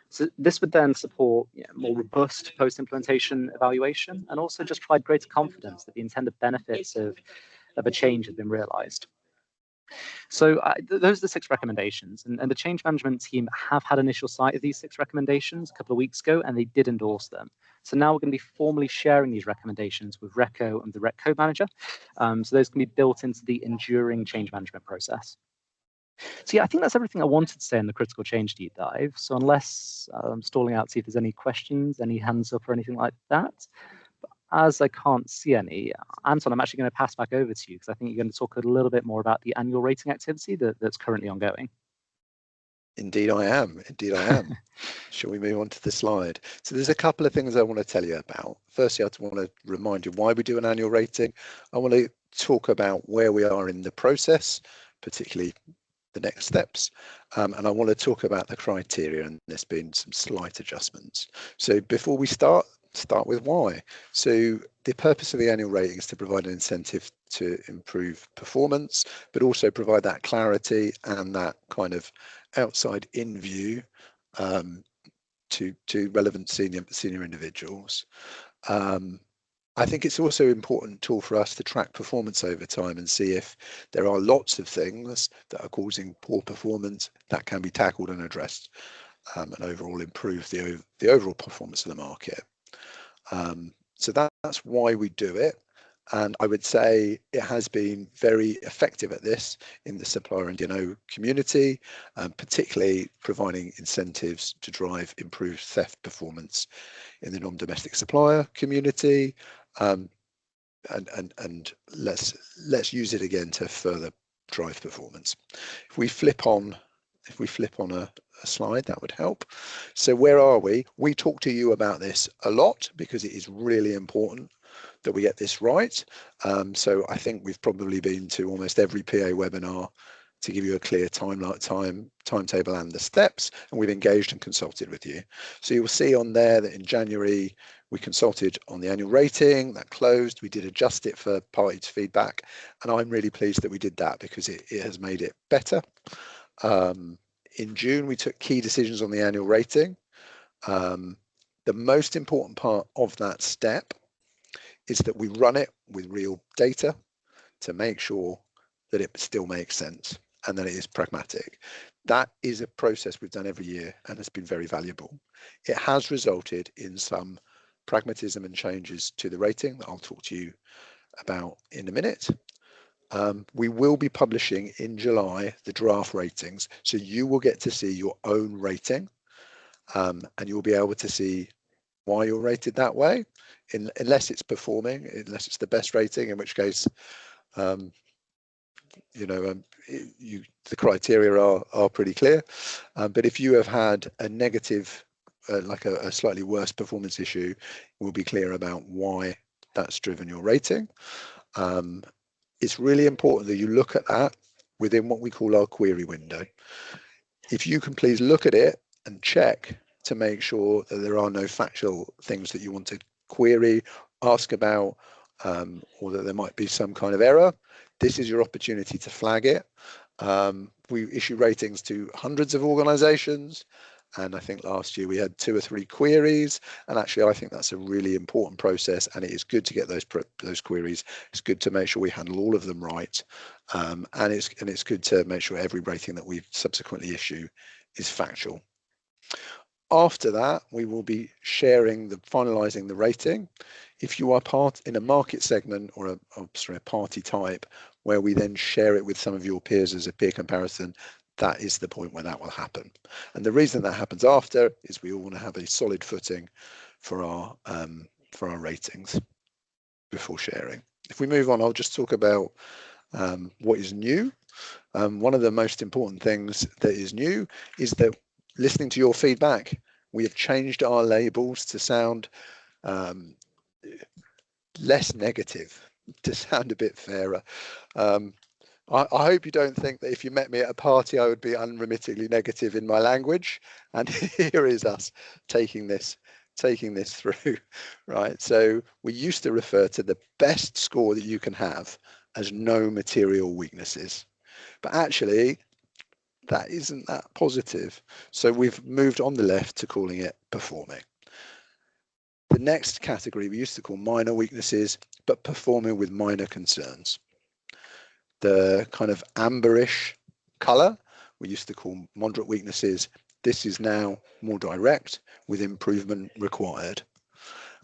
So this would then support more robust post-implementation evaluation and also just provide greater confidence that the intended benefits of a change have been realized. So those are the 6 recommendations, and the change management team have had initial sight of these 6 recommendations a couple of weeks ago, and they did endorse them. So now we're going to be formally sharing these recommendations with RECCo and the RECCo manager. So those can be built into the enduring change management process. So yeah, I think that's everything I wanted to say in the critical change deep dive. So unless I'm stalling out to see if there's any questions, any hands up or anything like that. But as I can't see any, Anton, I'm actually going to pass back over to you because I think you're going to talk a little bit more about the annual rating activity that's currently ongoing. Indeed I am. Indeed I am. Shall we move on to the slide? So there's a couple of things I want to tell you about. Firstly, I want to remind you why we do an annual rating. I want to talk about where we are in the process, particularly the next steps, and I want to talk about the criteria, and there's been some slight adjustments. So before we start with why. So the purpose of the annual rating is to provide an incentive to improve performance, but also provide that clarity and that kind of outside in view to relevant senior individuals. I think it's also an important tool for us to track performance over time and see if there are lots of things that are causing poor performance that can be tackled and addressed, and overall improve the overall performance of the market. So that's why we do it. And I would say it has been very effective at this in the supplier and DNO community, particularly providing incentives to drive improved theft performance in the non-domestic supplier community. And let's use it again to further drive performance. If we flip on a slide, that would help. So where are we? We talk to you about this a lot because it is really important that we get this right. So I think we've probably been to almost every PA webinar to give you a clear timetable and the steps, and we've engaged and consulted with you. So you'll see on there that in January we consulted on the annual rating that closed. We did adjust it for parties' feedback, and I'm really pleased that we did that because it has made it better. In June we took key decisions on the annual rating. The most important part of that step is that we run it with real data to make sure that it still makes sense and that it is pragmatic. That is a process we've done every year and has been very valuable. It has resulted in some pragmatism and changes to the rating that I'll talk to you about in a minute. We will be publishing in July the draft ratings, so you will get to see your own rating, and you'll be able to see why you're rated that way, unless it's performing, unless it's the best rating, in which case the criteria are pretty clear. But if you have had a negative, like a slightly worse performance issue, we'll be clear about why that's driven your rating. It's really important that you look at that within what we call our query window. If you can please look at it and check to make sure that there are no factual things that you want to query, ask about, or that there might be some kind of error, this is your opportunity to flag it. We issue ratings to hundreds of organizations, and I think last year we had 2 or 3 queries, and actually I think that's a really important process, and it is good to get those queries. It's good to make sure we handle all of them right, and it's good to make sure every rating that we subsequently issue is factual. After that, we will be finalizing the rating. If you are part in a market segment or a party type where we then share it with some of your peers as a peer comparison, that is the point where that will happen. And the reason that happens after is we all want to have a solid footing for our ratings before sharing. If we move on, I'll just talk about what is new. One of the most important things that is new is that, listening to your feedback, we have changed our labels to sound less negative, to sound a bit fairer. I hope you don't think that if you met me at a party I would be unremittingly negative in my language, and here is us taking this through, right? So we used to refer to the best score that you can have as no material weaknesses, but actually that isn't that positive. So we've moved on the left to calling it performing. The next category we used to call minor weaknesses, but performing with minor concerns. The kind of amberish color we used to call moderate weaknesses. This is now more direct, with improvement required.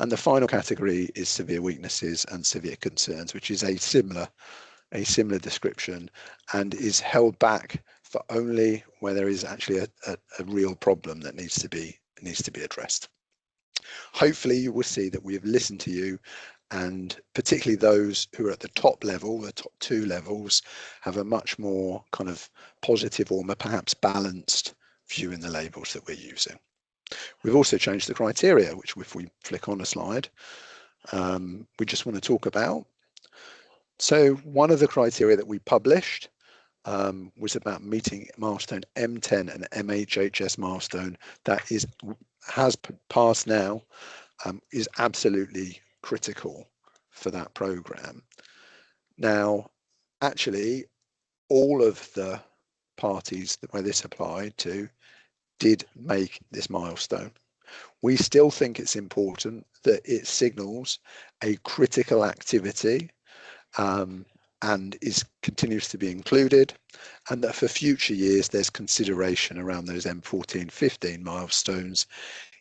And the final category is severe weaknesses and severe concerns, which is a similar description and is held back for only where there is actually a real problem that needs to be addressed. Hopefully you will see that we have listened to you, and particularly those who are at the top level, the top 2 levels, have a much more kind of positive or perhaps balanced view in the labels that we're using. We've also changed the criteria, which if we flick on a slide, we just want to talk about. So one of the criteria that we published was about meeting milestone M10 and MHHS milestone that has passed now, is absolutely critical for that program. Now, actually, all of the parties where this applied to did make this milestone. We still think it's important that it signals a critical activity and continues to be included, and that for future years there's consideration around those M14-15 milestones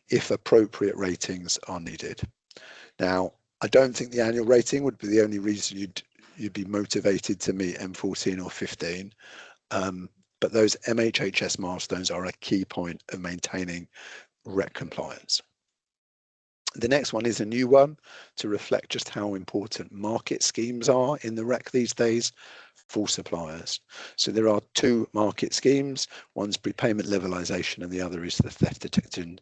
if appropriate ratings are needed. Now, I don't think the annual rating would be the only reason you'd be motivated to meet M14 or 15, but those MHHS milestones are a key point of maintaining RECC compliance. The next one is a new one to reflect just how important market schemes are in the RECC these days for suppliers. So there are two market schemes. One's prepayment levelisation and the other is the theft detection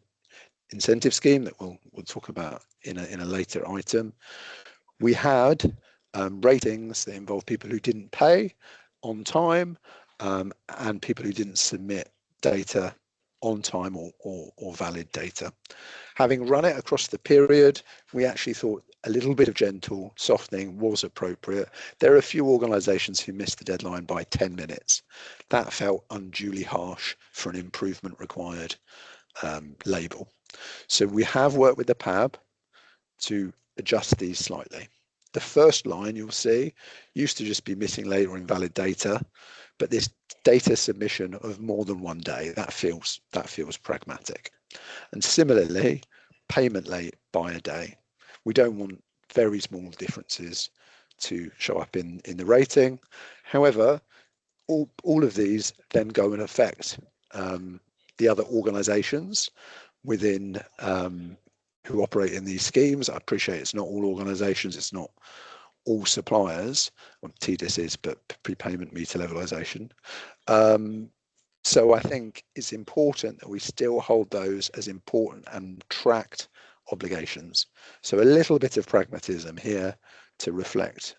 incentive scheme that we'll talk about in a later item. We had ratings that involve people who didn't pay on time and people who didn't submit data on time or valid data. Having run it across the period, we actually thought a little bit of gentle softening was appropriate. There are a few organisations who missed the deadline by 10 minutes. That felt unduly harsh for an improvement required label. So we have worked with the PAB to adjust these slightly. The first line you'll see used to just be missing late or invalid data, but this data submission of more than one day, that feels pragmatic. And similarly, payment late by a day. We don't want very small differences to show up in the rating. However, all of these then go and affect the other organisations within who operate in these schemes. I appreciate it's not all organisations, it's not all suppliers, well, TDIS is, but prepayment meter levelisation. So I think it's important that we still hold those as important and tracked obligations. So a little bit of pragmatism here to reflect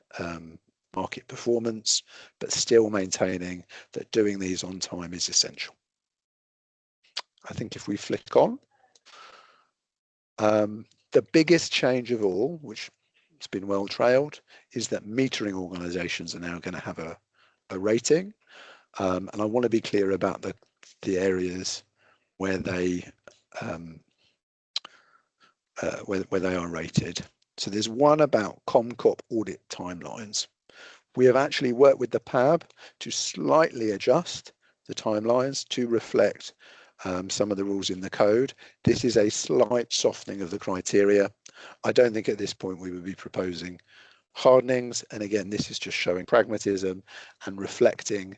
market performance, but still maintaining that doing these on time is essential. I think if we flick on, the biggest change of all, which has been well trailed, is that metering organisations are now going to have a rating. And I want to be clear about the areas where they are rated. So there's one about ComCop audit timelines. We have actually worked with the PAB to slightly adjust the timelines to reflect some of the rules in the code. This is a slight softening of the criteria. I don't think at this point we would be proposing hardenings, and again this is just showing pragmatism and reflecting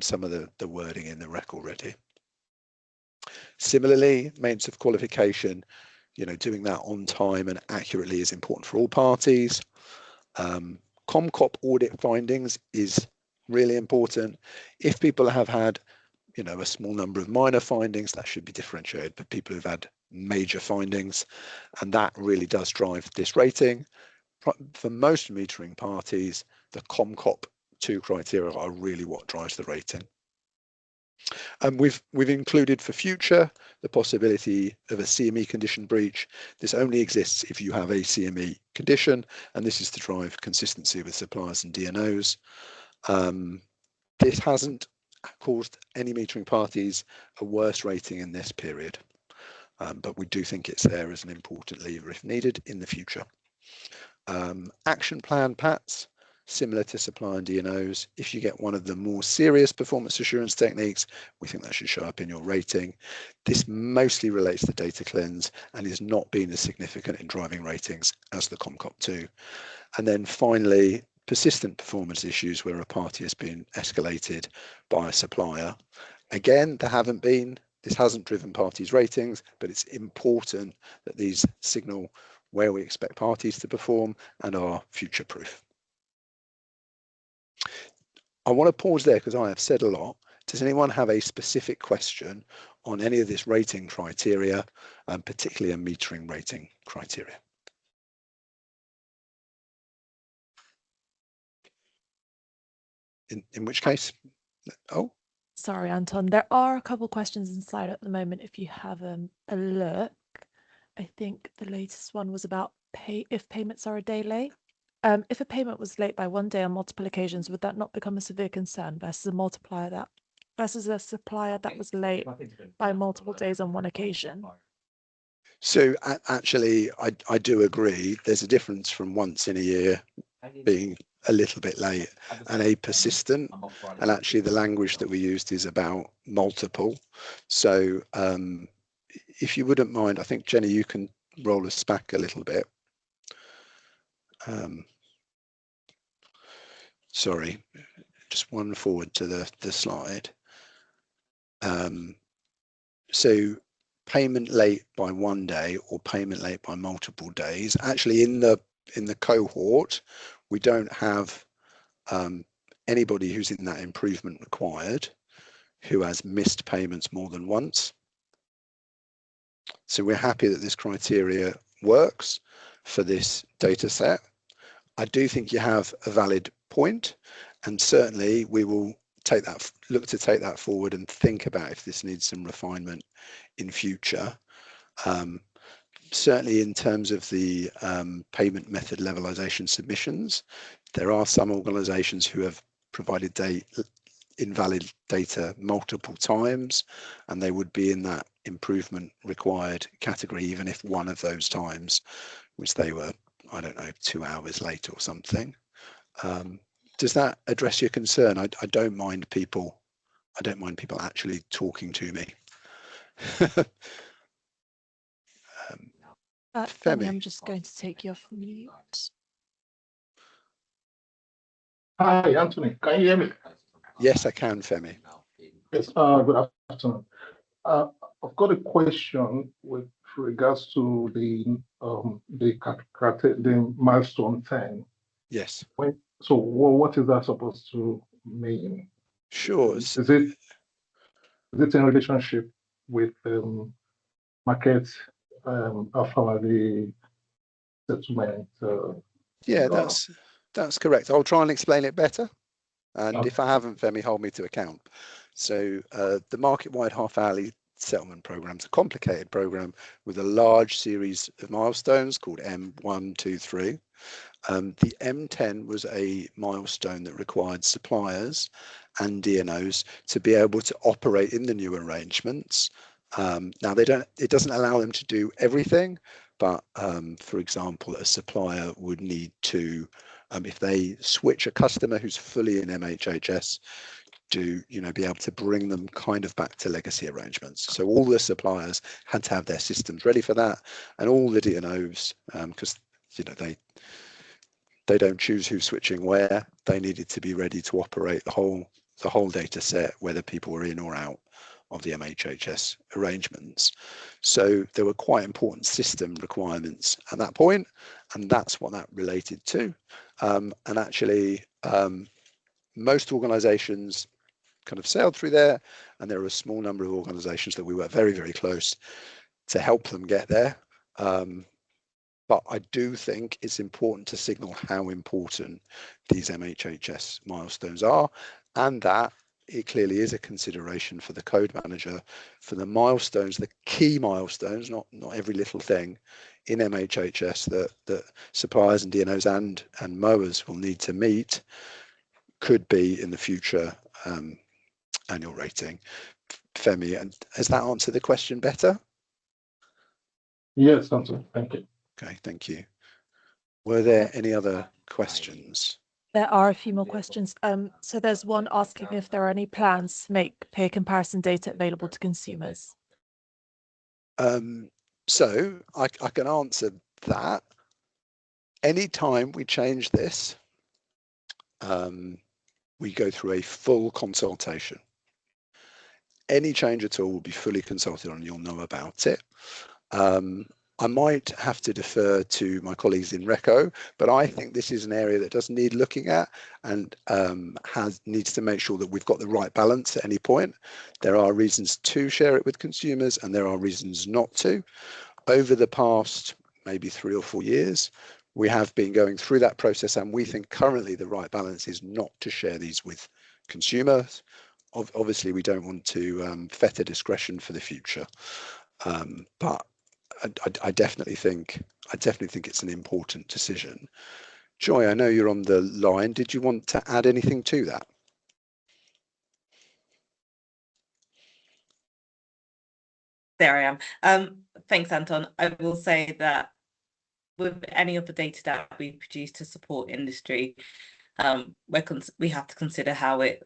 some of the wording in the RECCo already. Similarly, maintenance of qualification, doing that on time and accurately is important for all parties. ComCop audit findings is really important. If people have had a small number of minor findings, that should be differentiated, but people who've had major findings, and that really does drive this rating. For most metering parties, the ComCop 2 criteria are really what drives the rating. And we've included for future the possibility of a CME condition breach. This only exists if you have a CME condition, and this is to drive consistency with suppliers and DNOs. This hasn't caused any metering parties a worse rating in this period, but we do think it's there as an important lever if needed in the future. Action plan PATs, similar to supply and DNOs. If you get one of the more serious performance assurance techniques, we think that should show up in your rating. This mostly relates to data cleanse and is not being as significant in driving ratings as the ComCop 2. And then finally, persistent performance issues where a party has been escalated by a supplier. Again, this hasn't driven parties' ratings, but it's important that these signal where we expect parties to perform and are future-proof. I want to pause there because I have said a lot. Does anyone have a specific question on any of this rating criteria, and particularly a metering rating criteria? In which case, Sorry, Anton, there are a couple questions inside at the moment if you have a look. I think the latest one was about if payments are a day late. If a payment was late by 1 day on multiple occasions, would that not become a severe concern versus a supplier that was late by multiple days on one occasion? So actually, I do agree. There's a difference from once in a year being a little bit late and a persistent. And actually, the language that we used is about multiple. So if you wouldn't mind, I think, Jenny, you can roll us back a little bit. Sorry, just one forward to the slide. So payment late by 1 day or payment late by multiple days. Actually, in the cohort, we don't have anybody who's in that improvement required who has missed payments more than once. So we're happy that this criteria works for this data set. I do think you have a valid point, and certainly we will look to take that forward and think about if this needs some refinement in future. Certainly in terms of the payment method levelization submissions, there are some organizations who have provided invalid data multiple times, and they would be in that improvement required category, even if one of those times, which they were, I don't know, 2 hours late or something. Does that address your concern? I don't mind people actually talking to me. Femi, I'm just going to take you off mute. Hi, Anthony. Can you hear me? Yes, I can, Femi. Yes. Good afternoon. I've got a question with regards to the milestone 10. Yes. So what is that supposed to mean? Sure. Is it in relationship with market after the settlement? Yeah, that's correct. I'll try and explain it better. And if I haven't, Femi, hold me to account. So the market-wide half-hourly settlement program is a complicated program with a large series of milestones called M1, 2, 3. The M10 was a milestone that required suppliers and DNOs to be able to operate in the new arrangements. Now it doesn't allow them to do everything, but for example, a supplier would need to, if they switch a customer who's fully in MHHS, be able to bring them kind of back to legacy arrangements. So all the suppliers had to have their systems ready for that, and all the DNOs, because they don't choose who's switching where, they needed to be ready to operate the whole data set, whether people were in or out of the MHHS arrangements. So there were quite important system requirements at that point, and that's what that related to. And actually, most organizations kind of sailed through there, and there are a small number of organizations that we were very, very close to help them get there. But I do think it's important to signal how important these MHHS milestones are, and that it clearly is a consideration for the code manager for the milestones, the key milestones, not every little thing in MHHS that suppliers and DNOs and mowers will need to meet, could be in the future annual rating. Femi, and has that answered the question better? Yes, Anthony. Thank you. Okay, thank you. Were there any other questions? There are a few more questions. So there's one asking if there are any plans to make peer comparison data available to consumers. So I can answer that. Anytime we change this, we go through a full consultation. Any change at all will be fully consulted on, you'll know about it. I might have to defer to my colleagues in RECCo, but I think this is an area that does need looking at and needs to make sure that we've got the right balance at any point. There are reasons to share it with consumers and there are reasons not to. Over the past maybe 3 or 4 years, we have been going through that process, and we think currently the right balance is not to share these with consumers. Obviously, we don't want to fetter discretion for the future, but I definitely think it's an important decision. Joy, I know you're on the line. Did you want to add anything to that? There I am. Thanks, Anton. I will say that with any of the data that we produce to support industry, we have to consider how it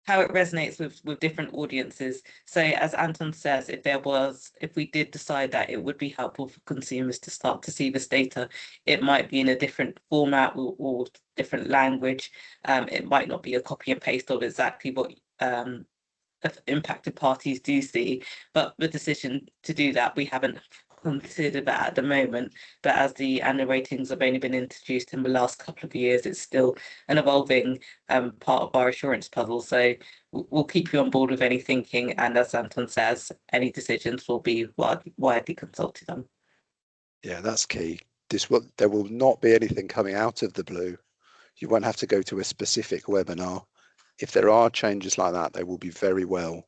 resonates with different audiences. So as Anton says, if we did decide that it would be helpful for consumers to start to see this data, it might be in a different format or different language. It might not be a copy and paste of exactly what impacted parties do see, but the decision to do that, we haven't considered that at the moment. But as the annual ratings have only been introduced in the last couple of years, it's still an evolving part of our assurance puzzle. So we'll keep you on board with any thinking, and as Anton says, any decisions will be widely consulted on. Yeah, that's key. There will not be anything coming out of the blue. You won't have to go to a specific webinar. If there are changes like that, they will be very well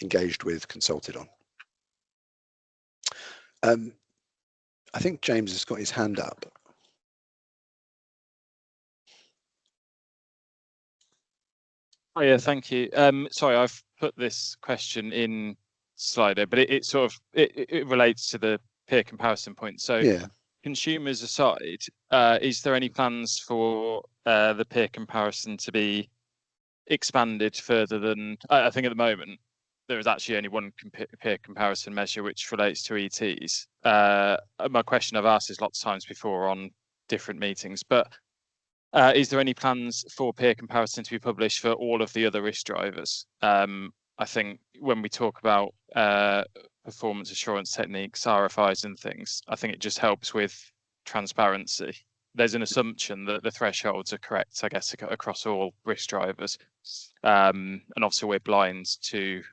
engaged with, consulted on. I think James has got his hand up. Oh yeah, thank you. Sorry, I've put this question in Slido, but it sort of it relates to the peer comparison point. So Yeah. Consumers aside, is there any plans for the peer comparison to be expanded further than, I think at the moment there is actually only one peer comparison measure which relates to ETs. My question I've asked this lots of times before on different meetings, but is there any plans for peer comparison to be published for all of the other risk drivers? I think when we talk about performance assurance techniques, RFIs and things, I think it just helps with transparency. There's an assumption that the thresholds are correct, I guess, across all risk drivers. And obviously we're blind to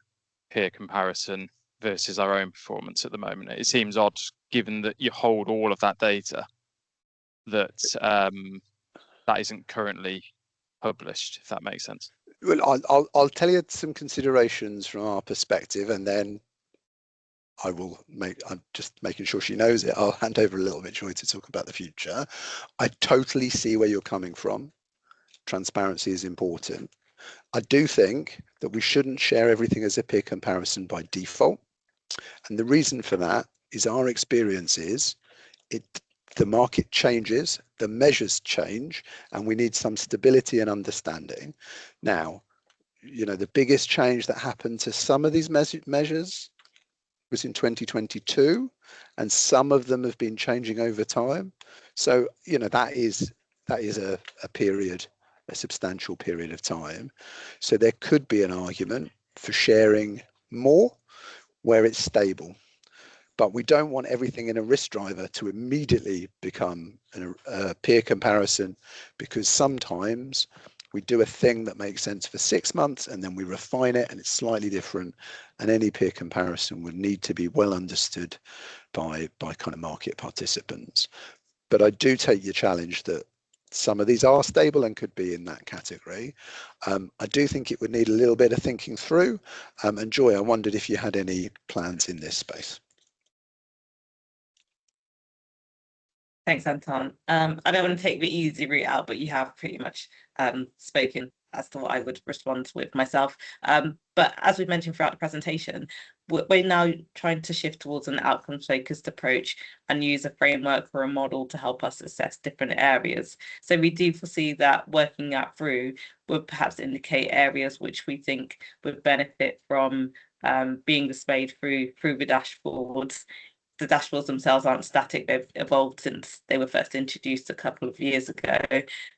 peer comparison versus our own performance at the moment. It seems odd, given that you hold all of that data, that that isn't currently published, if that makes sense. Well, I'll tell you some considerations from our perspective, and then I'm just making sure she knows it. I'll hand over a little bit, Joy, to talk about the future. I totally see where you're coming from. Transparency is important. I do think that we shouldn't share everything as a peer comparison by default. And the reason for that is our experience is the market changes, the measures change, and we need some stability and understanding. Now, you know, the biggest change that happened to some of these measures was in 2022, and some of them have been changing over time. So, you know, that is a period, a substantial period of time. So there could be an argument for sharing more where it's stable. But we don't want everything in a risk driver to immediately become a peer comparison, because sometimes we do a thing that makes sense for 6 months and then we refine it and it's slightly different, and any peer comparison would need to be well understood by kind of market participants. But I do take your challenge that some of these are stable and could be in that category. I do think it would need a little bit of thinking through. And Joy, I wondered if you had any plans in this space. Thanks, Anton. I don't want to take the easy route out, but you have pretty much spoken as to what I would respond with myself. But as we've mentioned throughout the presentation, we're now trying to shift towards an outcomes-focused approach and use a framework or a model to help us assess different areas. So we do foresee that working that through would perhaps indicate areas which we think would benefit from being displayed through the dashboards. The dashboards themselves aren't static, they've evolved since they were first introduced a couple of years ago.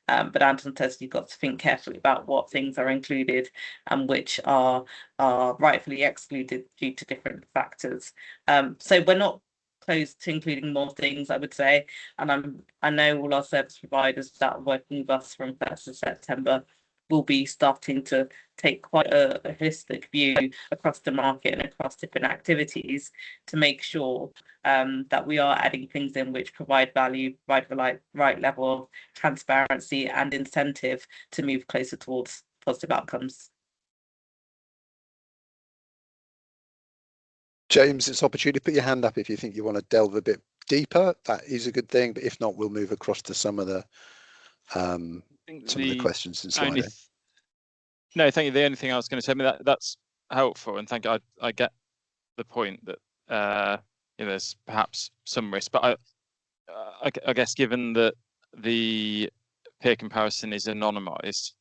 But Anton says you've got to think carefully about what things are included and which are rightfully excluded due to different factors. So we're not close to including more things, I would say. And I know all our service providers that are working with us from 1st of September will be starting to take quite a holistic view across the market and across different activities to make sure that we are adding things in which provide value, provide the right level of transparency and incentive to move closer towards positive outcomes. James, it's opportunity to put your hand up if you think you want to delve a bit deeper. That is a good thing, but if not, we'll move across to some of the questions in Slido. No, thank you. The only thing I was going to say, I mean, that's helpful, and thank you. I get the point that there's perhaps some risk, but I guess given that the peer comparison is anonymised,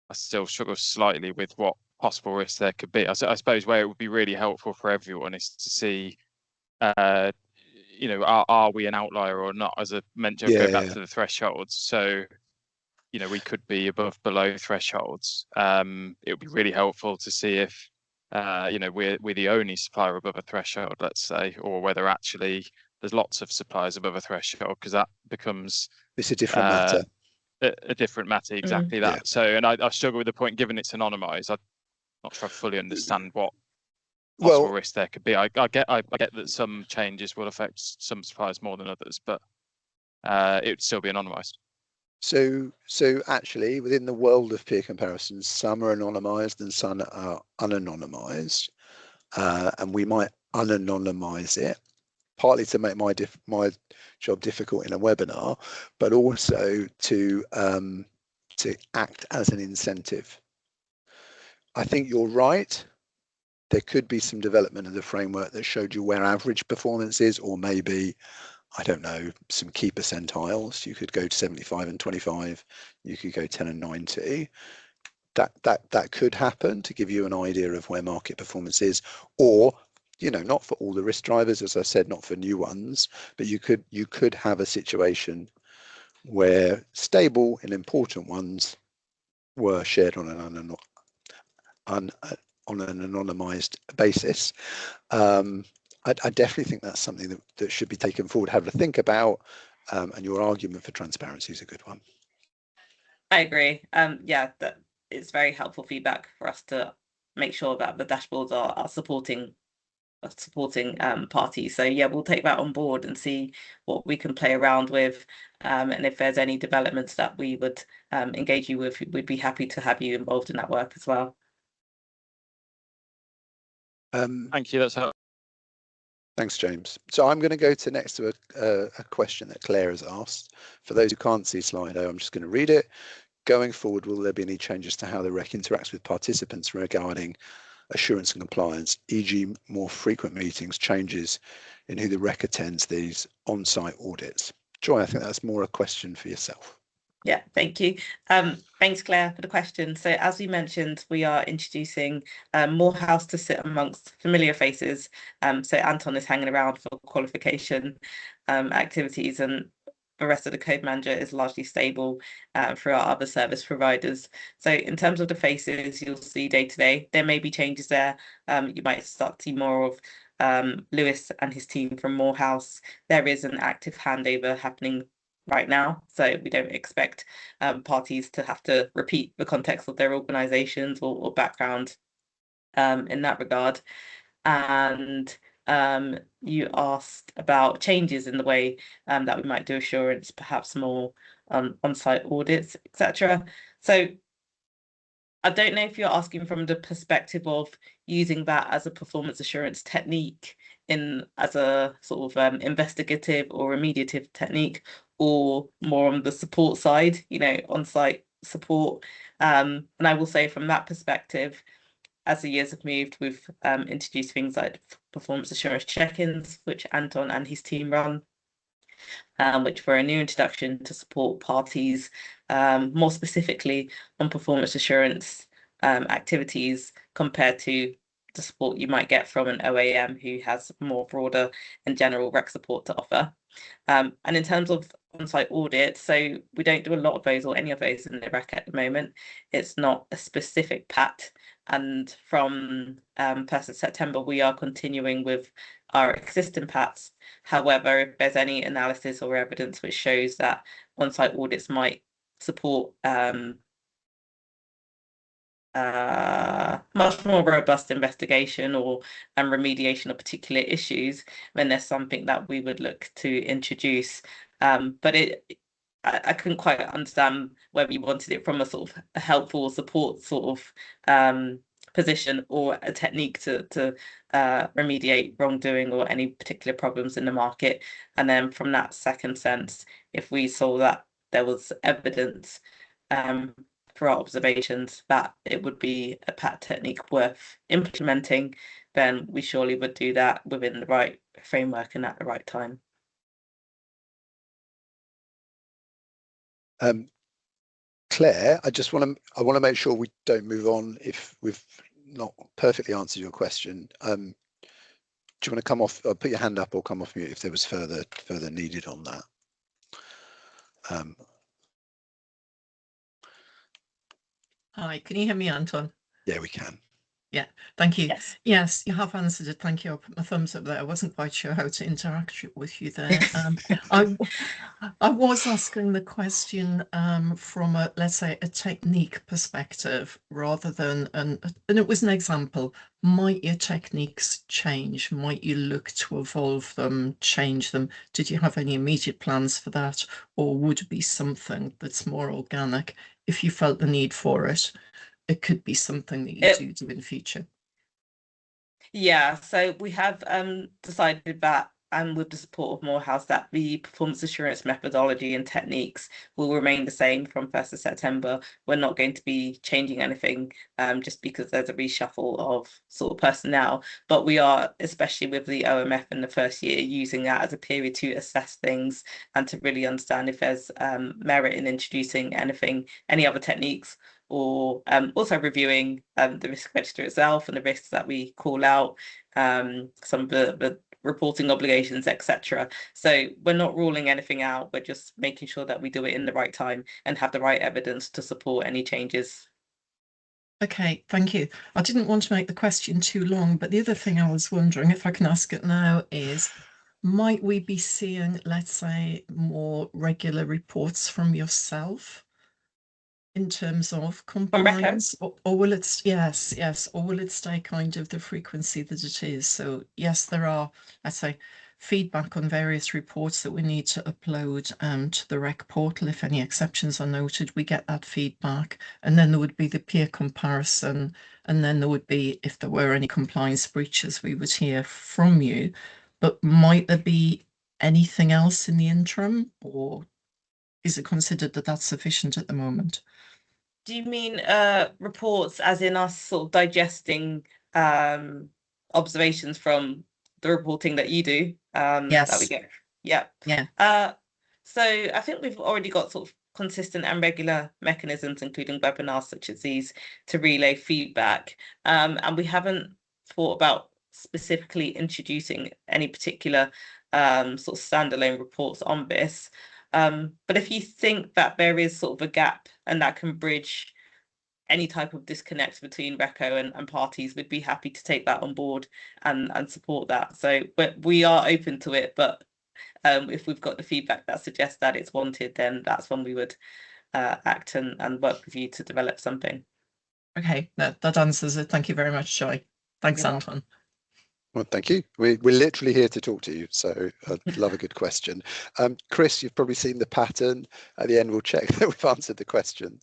I still struggle slightly with what possible risks there could be. I suppose where it would be really helpful for everyone is to see, are we an outlier or not? As I mentioned, go back to the thresholds. So, we could be above, below thresholds. It would be really helpful to see if, we're the only supplier above a threshold, let's say, or whether actually there's lots of suppliers above a threshold, because that becomes it's a different matter. A different matter, exactly that. Yeah. So, and I struggle with the point, given it's anonymised, I'm not sure I fully understand what possible risk there could be. I get that some changes will affect some suppliers more than others, but it would still be anonymised. So actually, within the world of peer comparisons, some are anonymised and some are unanonymised, and we might unanonymise it, partly to make my job difficult in a webinar, but also to act as an incentive. I think you're right. There could be some development of the framework that showed you where average performance is, or maybe, I don't know, some key percentiles. You could go to 75 and 25. You could go 10 and 90. That could happen to give you an idea of where market performance is, or not for all the risk drivers, as I said, not for new ones, but you could have a situation where stable and important ones were shared on an anonymized basis. I definitely think that's something that should be taken forward, have a think about, and your argument for transparency is a good one. I agree. Yeah, that it's very helpful feedback for us to make sure that the dashboards are supporting parties. So yeah, we'll take that on board and see what we can play around with, and if there's any developments that we would engage you with, we'd be happy to have you involved in that work as well. Thank you. That's helpful. Thanks, James. So I'm going to go to next to a question that Claire has asked. For those who can't see Slido, I'm just going to read it. Going forward, will there be any changes to how the REC interacts with participants regarding assurance and compliance, e.g. more frequent meetings, changes in who the REC attends these on-site audits? Joy, I think that's more a question for yourself. Yeah, thank you. Thanks, Claire, for the question. So as we mentioned, we are introducing Morehouse to sit amongst familiar faces. So Anton is hanging around for qualification activities, and the rest of the code manager is largely stable through our other service providers. So in terms of the faces you'll see day to day, there may be changes there. You might start to see more of Lewis and his team from Morehouse. There is an active handover happening right now, so we don't expect parties to have to repeat the context of their organizations or background in that regard. And you asked about changes in the way that we might do assurance, perhaps more on-site audits, etc. So I don't know if you're asking from the perspective of using that as a performance assurance technique as a sort of investigative or remediative technique, or more on the support side, on-site support. And I will say from that perspective, as the years have moved, we've introduced things like performance assurance check-ins, which Anton and his team run, which were a new introduction to support parties more specifically on performance assurance activities compared to the support you might get from an OAM who has more broader and general REC support to offer. And in terms of on-site audit, so we don't do a lot of those or any of those in the REC at the moment. It's not a specific PAT, and from 1st of September we are continuing with our existing PATs. However, if there's any analysis or evidence which shows that on-site audits might support much more robust investigation or remediation of particular issues, then there's something that we would look to introduce. But I couldn't quite understand whether you wanted it from a sort of a helpful support sort of position, or a technique to remediate wrongdoing or any particular problems in the market. And then from that second sense, if we saw that there was evidence for our observations that it would be a PAT technique worth implementing, then we surely would do that within the right framework and at the right time. Claire, I want to make sure we don't move on if we've not perfectly answered your question. Do you want to come off, put your hand up or come off mute if there was further needed on that? Hi, can you hear me, Anton? Yeah, we can. Yeah, thank you. Yes. Yes, you have answered it. Thank you. I put my thumbs up there. I wasn't quite sure how to interact with you there. I was asking the question from a, let's say, a technique perspective rather than and it was an example. Might your techniques change? Might you look to evolve them, change them? Did you have any immediate plans for that, or would it be something that's more organic if you felt the need for it? It could be something that you do in the future. Yeah, so we have decided that, and with the support of Morehouse, that the performance assurance methodology and techniques will remain the same from 1st of September. We're not going to be changing anything just because there's a reshuffle of sort of personnel, but we are, especially with the OMF in the first year, using that as a period to assess things and to really understand if there's merit in introducing any other techniques, or also reviewing the risk register itself and the risks that we call out, some of the reporting obligations, etc. So we're not ruling anything out, we're just making sure that we do it in the right time and have the right evidence to support any changes. Okay, thank you. I didn't want to make the question too long, but the other thing I was wondering, if I can ask it now, is might we be seeing, let's say, more regular reports from yourself in terms of compliance, or will it, yes, or will it stay kind of the frequency that it is? So yes, there are, let's say, feedback on various reports that we need to upload to the RECCo portal. If any exceptions are noted, we get that feedback, and then there would be the peer comparison, and then there would be, if there were any compliance breaches, we would hear from you. But might there be anything else in the interim, or is it considered that that's sufficient at the moment? Do you mean reports as in us sort of digesting observations from the reporting that you do? Yes. That we get. Yeah. Yeah. So I think we've already got sort of consistent and regular mechanisms, including webinars such as these, to relay feedback. And we haven't thought about specifically introducing any particular sort of standalone reports on this. But if you think that there is sort of a gap and that can bridge any type of disconnect between RECCo and parties, we'd be happy to take that on board and support that. So we are open to it, but if we've got the feedback that suggests that it's wanted, then that's when we would act and work with you to develop something. Okay, that answers it. Thank you very much, Joy. Thanks, Anton. Well, thank you. We're literally here to talk to you, so I'd love a good question. Chris, you've probably seen the pattern. At the end, we'll check that we've answered the question.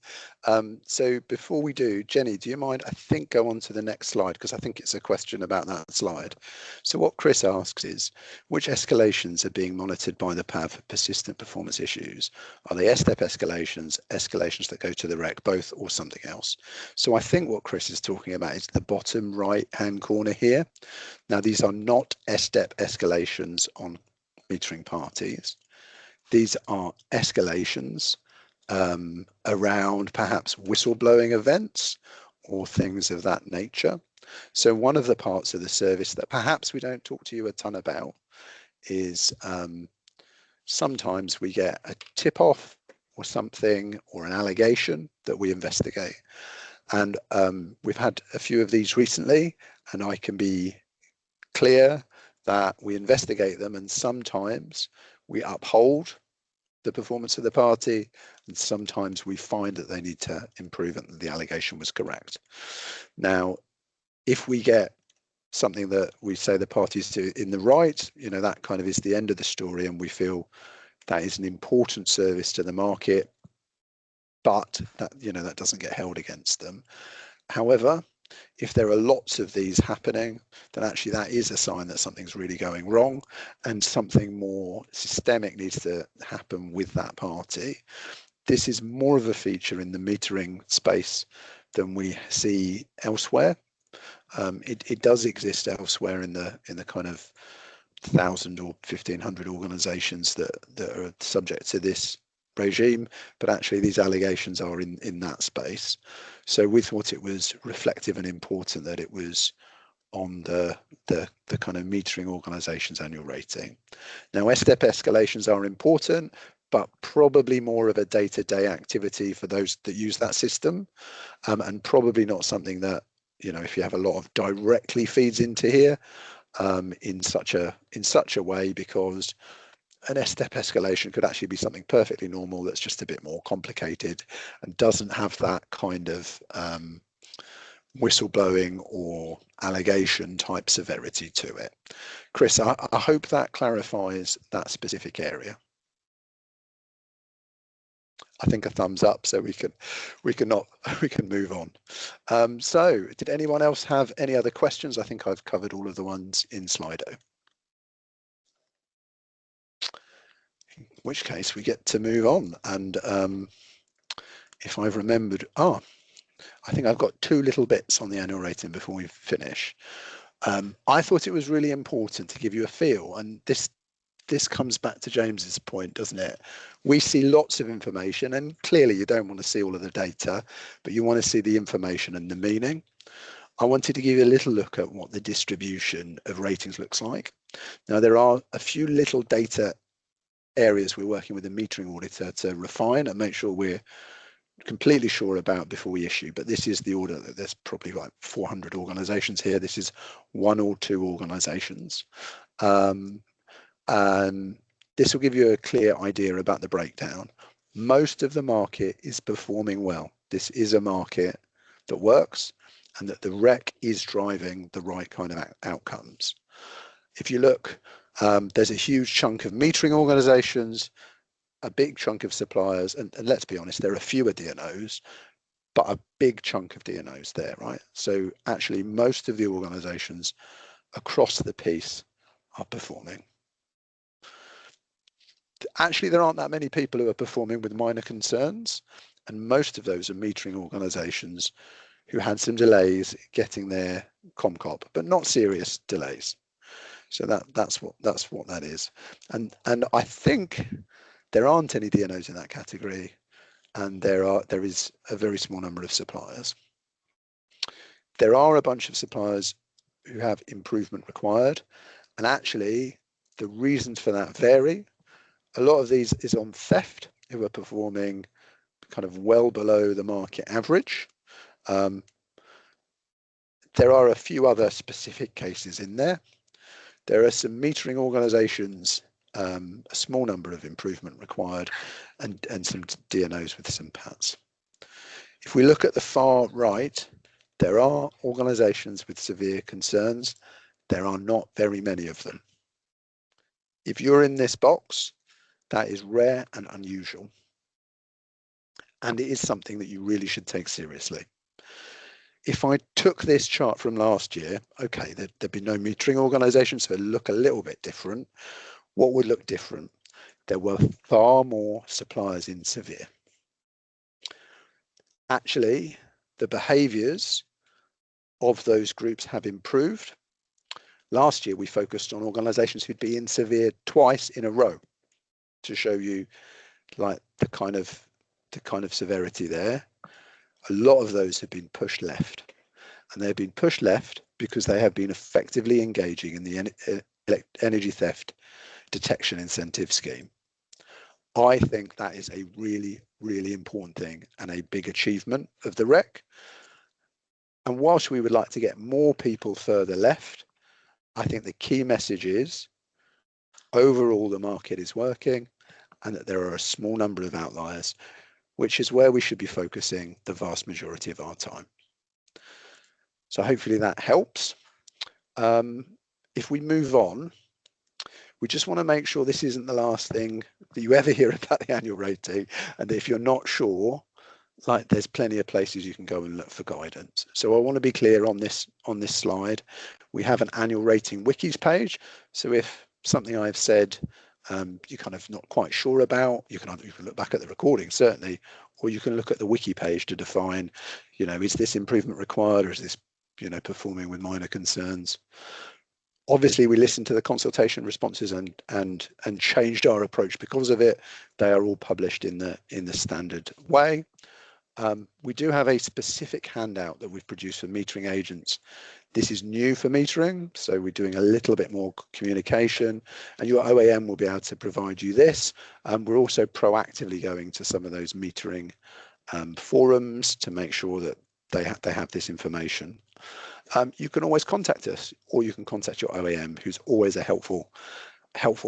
So before we do, Jenny, do you mind, I think, go on to the next slide, because I think it's a question about that slide. So what Chris asks is, which escalations are being monitored by the PAV for persistent performance issues? Are they STEP escalations, escalations that go to the RECCo, both, or something else? So I think what Chris is talking about is the bottom right-hand corner here. Now, these are not STEP escalations on metering parties. These are escalations around perhaps whistleblowing events or things of that nature. So one of the parts of the service that perhaps we don't talk to you a ton about is sometimes we get a tip-off or something, or an allegation that we investigate. And we've had a few of these recently, and I can be clear that we investigate them, and sometimes we uphold the performance of the party, and sometimes we find that they need to improve and that the allegation was correct. Now, if we get something that we say the party's in the right, you know, that kind of is the end of the story, and we feel that is an important service to the market, but that, you know, that doesn't get held against them. However, if there are lots of these happening, then actually that is a sign that something's really going wrong, and something more systemic needs to happen with that party this is more of a feature in the metering space than we see elsewhere. It does exist elsewhere in the kind of 1,000 or 1,500 organisations that are subject to this regime, but actually these allegations are in that space. So we thought it was reflective and important that it was on the kind of metering organisations annual rating. Now, step escalations are important, but probably more of a day-to-day activity for those that use that system, and probably not something that, you know, if you have a lot of directly feeds into here in such a way, because an step escalation could actually be something perfectly normal that's just a bit more complicated and doesn't have that kind of whistleblowing or allegation type severity to it. Chris, I hope that clarifies that specific area. I think a thumbs up, so we can move on. So did anyone else have any other questions? I think I've covered all of the ones in Slido. In which case we get to move on. And if I've remembered, I think I've got two little bits on the annual rating before we finish. I thought it was really important to give you a feel, and this comes back to James's point, doesn't it? We see lots of information, and clearly you don't want to see all of the data, but you want to see the information and the meaning. I wanted to give you a little look at what the distribution of ratings looks like. Now, there are a few little data areas we're working with the metering auditor to refine and make sure we're completely sure about before we issue, but this is the order. There's probably like 400 organizations here. This is one or two organizations. And this will give you a clear idea about the breakdown. Most of the market is performing well. This is a market that works and that the RECC is driving the right kind of outcomes. If you look, there's a huge chunk of metering organizations, a big chunk of suppliers, and let's be honest, there are fewer DNOs, but a big chunk of DNOs there, right? So actually most of the organizations across the piece are performing. Actually, there aren't that many people who are performing with minor concerns, and most of those are metering organizations who had some delays getting their ComCop, but not serious delays. So that's what that is. And I think there aren't any DNOs in that category, and there is a very small number of suppliers. There are a bunch of suppliers who have improvement required, and actually the reasons for that vary. A lot of these is on theft, who are performing kind of well below the market average. There are a few other specific cases in there. There are some metering organizations, a small number of improvement required, and some DNOs with some PATs. If we look at the far right, there are organizations with severe concerns. There are not very many of them. If you're in this box, that is rare and unusual. And it is something that you really should take seriously. If I took this chart from last year, okay, there'd be no metering organizations, so it'd look a little bit different. What would look different? There were far more suppliers in severe. Actually, the behaviors of those groups have improved. Last year, we focused on organizations who'd be in severe twice in a row to show you like the kind of severity there. A lot of those have been pushed left, and they've been pushed left because they have been effectively engaging in the energy theft detection incentive scheme. I think that is a really, really important thing and a big achievement of the RECC. And whilst we would like to get more people further left, I think the key message is overall the market is working and that there are a small number of outliers, which is where we should be focusing the vast majority of our time. So hopefully that helps. If we move on, we just want to make sure this isn't the last thing that you ever hear about the annual rating, and if you're not sure, like there's plenty of places you can go and look for guidance. So I want to be clear on this slide. We have an annual rating wikis page. So if something I've said you're kind of not quite sure about, you can look back at the recording certainly, or you can look at the wiki page to define, you know, is this improvement required, or is this, you know, performing with minor concerns. Obviously, we listened to the consultation responses and changed our approach because of it. They are all published in the standard way. We do have a specific handout that we've produced for metering agents. This is new for metering, so we're doing a little bit more communication, and your OAM will be able to provide you this. We're also proactively going to some of those metering forums to make sure that they have this information. You can always contact us, or you can contact your OAM, who's always a helpful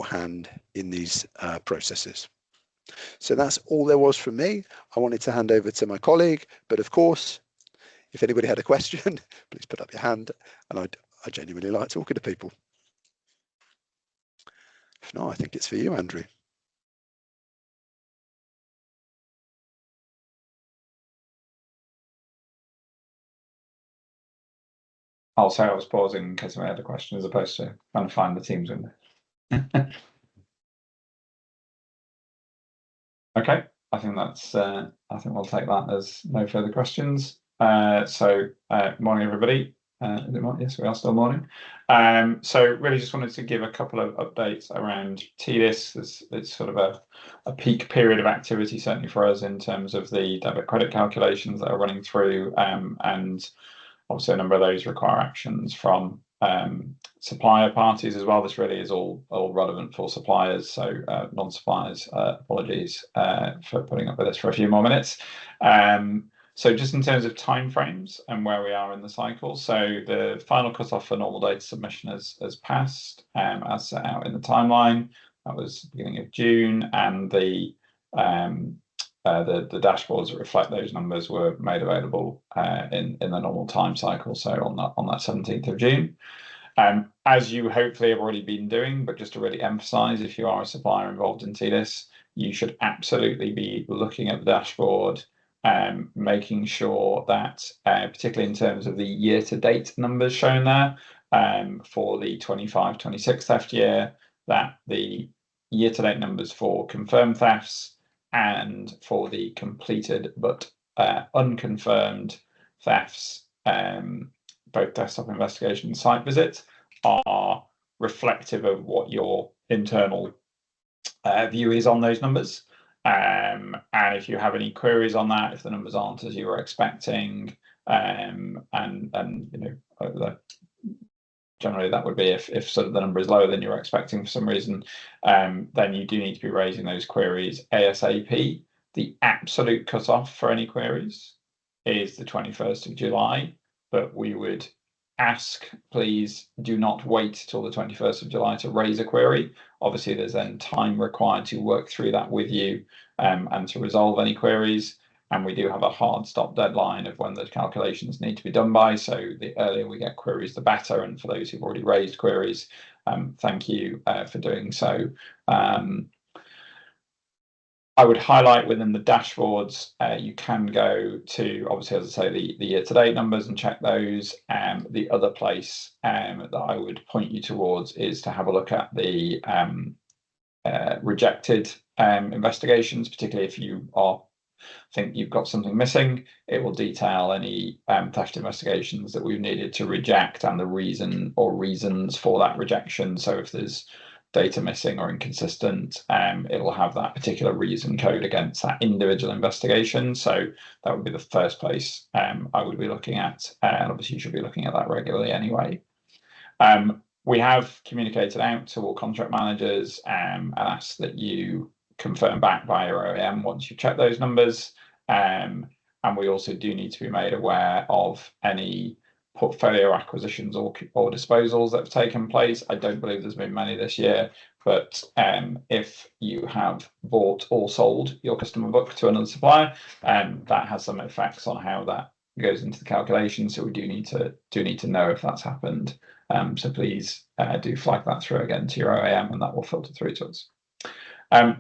hand in these processes. So that's all there was from me. I wanted to hand over to my colleague, but of course, if anybody had a question, please put up your hand, and I genuinely like talking to people. If not, I think it's for you, Andrew. I'll say I was pausing in case I had a question, as opposed to trying to find the Teams window. Okay, I think that's. I think we'll take that as no further questions. Morning, everybody. Is it morning? Yes, we are still morning. So really just wanted to give a couple of updates around TDIS. It's sort of a peak period of activity, certainly for us, in terms of the debit credit calculations that are running through, and obviously a number of those require actions from supplier parties as well. This really is all relevant for suppliers, so non-suppliers, apologies for putting up with this for a few more minutes. So just in terms of timeframes and where we are in the cycle, so the final cutoff for normal data submission has passed, as set out in the timeline. That was beginning of June, and the dashboards that reflect those numbers were made available in the normal time cycle, so on that 17th of June. As you hopefully have already been doing, but just to really emphasise, if you are a supplier involved in TDIS, you should absolutely be looking at the dashboard, making sure that, particularly in terms of the year-to-date numbers shown there, for the 25-26 theft year, that the year-to-date numbers for confirmed thefts and for the completed but unconfirmed thefts, both desktop investigation and site visit, are reflective of what your internal view is on those numbers. And if you have any queries on that, if the numbers aren't as you were expecting, and you know, generally that would be if sort of the number is lower than you're expecting for some reason, then you do need to be raising those queries ASAP. The absolute cutoff for any queries is the 21st of July, but we would ask, please do not wait till the 21st of July to raise a query. Obviously, there's then time required to work through that with you, and to resolve any queries. And we do have a hard stop deadline of when the calculations need to be done by. So the earlier we get queries, the better. And for those who've already raised queries, thank you for doing so. I would highlight within the dashboards, you can go to, obviously, as I say, the year-to-date numbers and check those. The other place that I would point you towards is to have a look at the rejected investigations, particularly if you think you've got something missing. It will detail any theft investigations that we've needed to reject and the reason or reasons for that rejection. So if there's data missing or inconsistent, it will have that particular reason code against that individual investigation. So that would be the first place I would be looking at, and obviously you should be looking at that regularly anyway. We have communicated out to all contract managers and asked that you confirm back via OAM once you check those numbers, and we also do need to be made aware of any portfolio acquisitions or disposals that have taken place. I don't believe there's been many this year, but if you have bought or sold your customer book to another supplier, that has some effects on how that goes into the calculation. So we do need to know if that's happened. So please do flag that through again to your OAM, and that will filter through to us.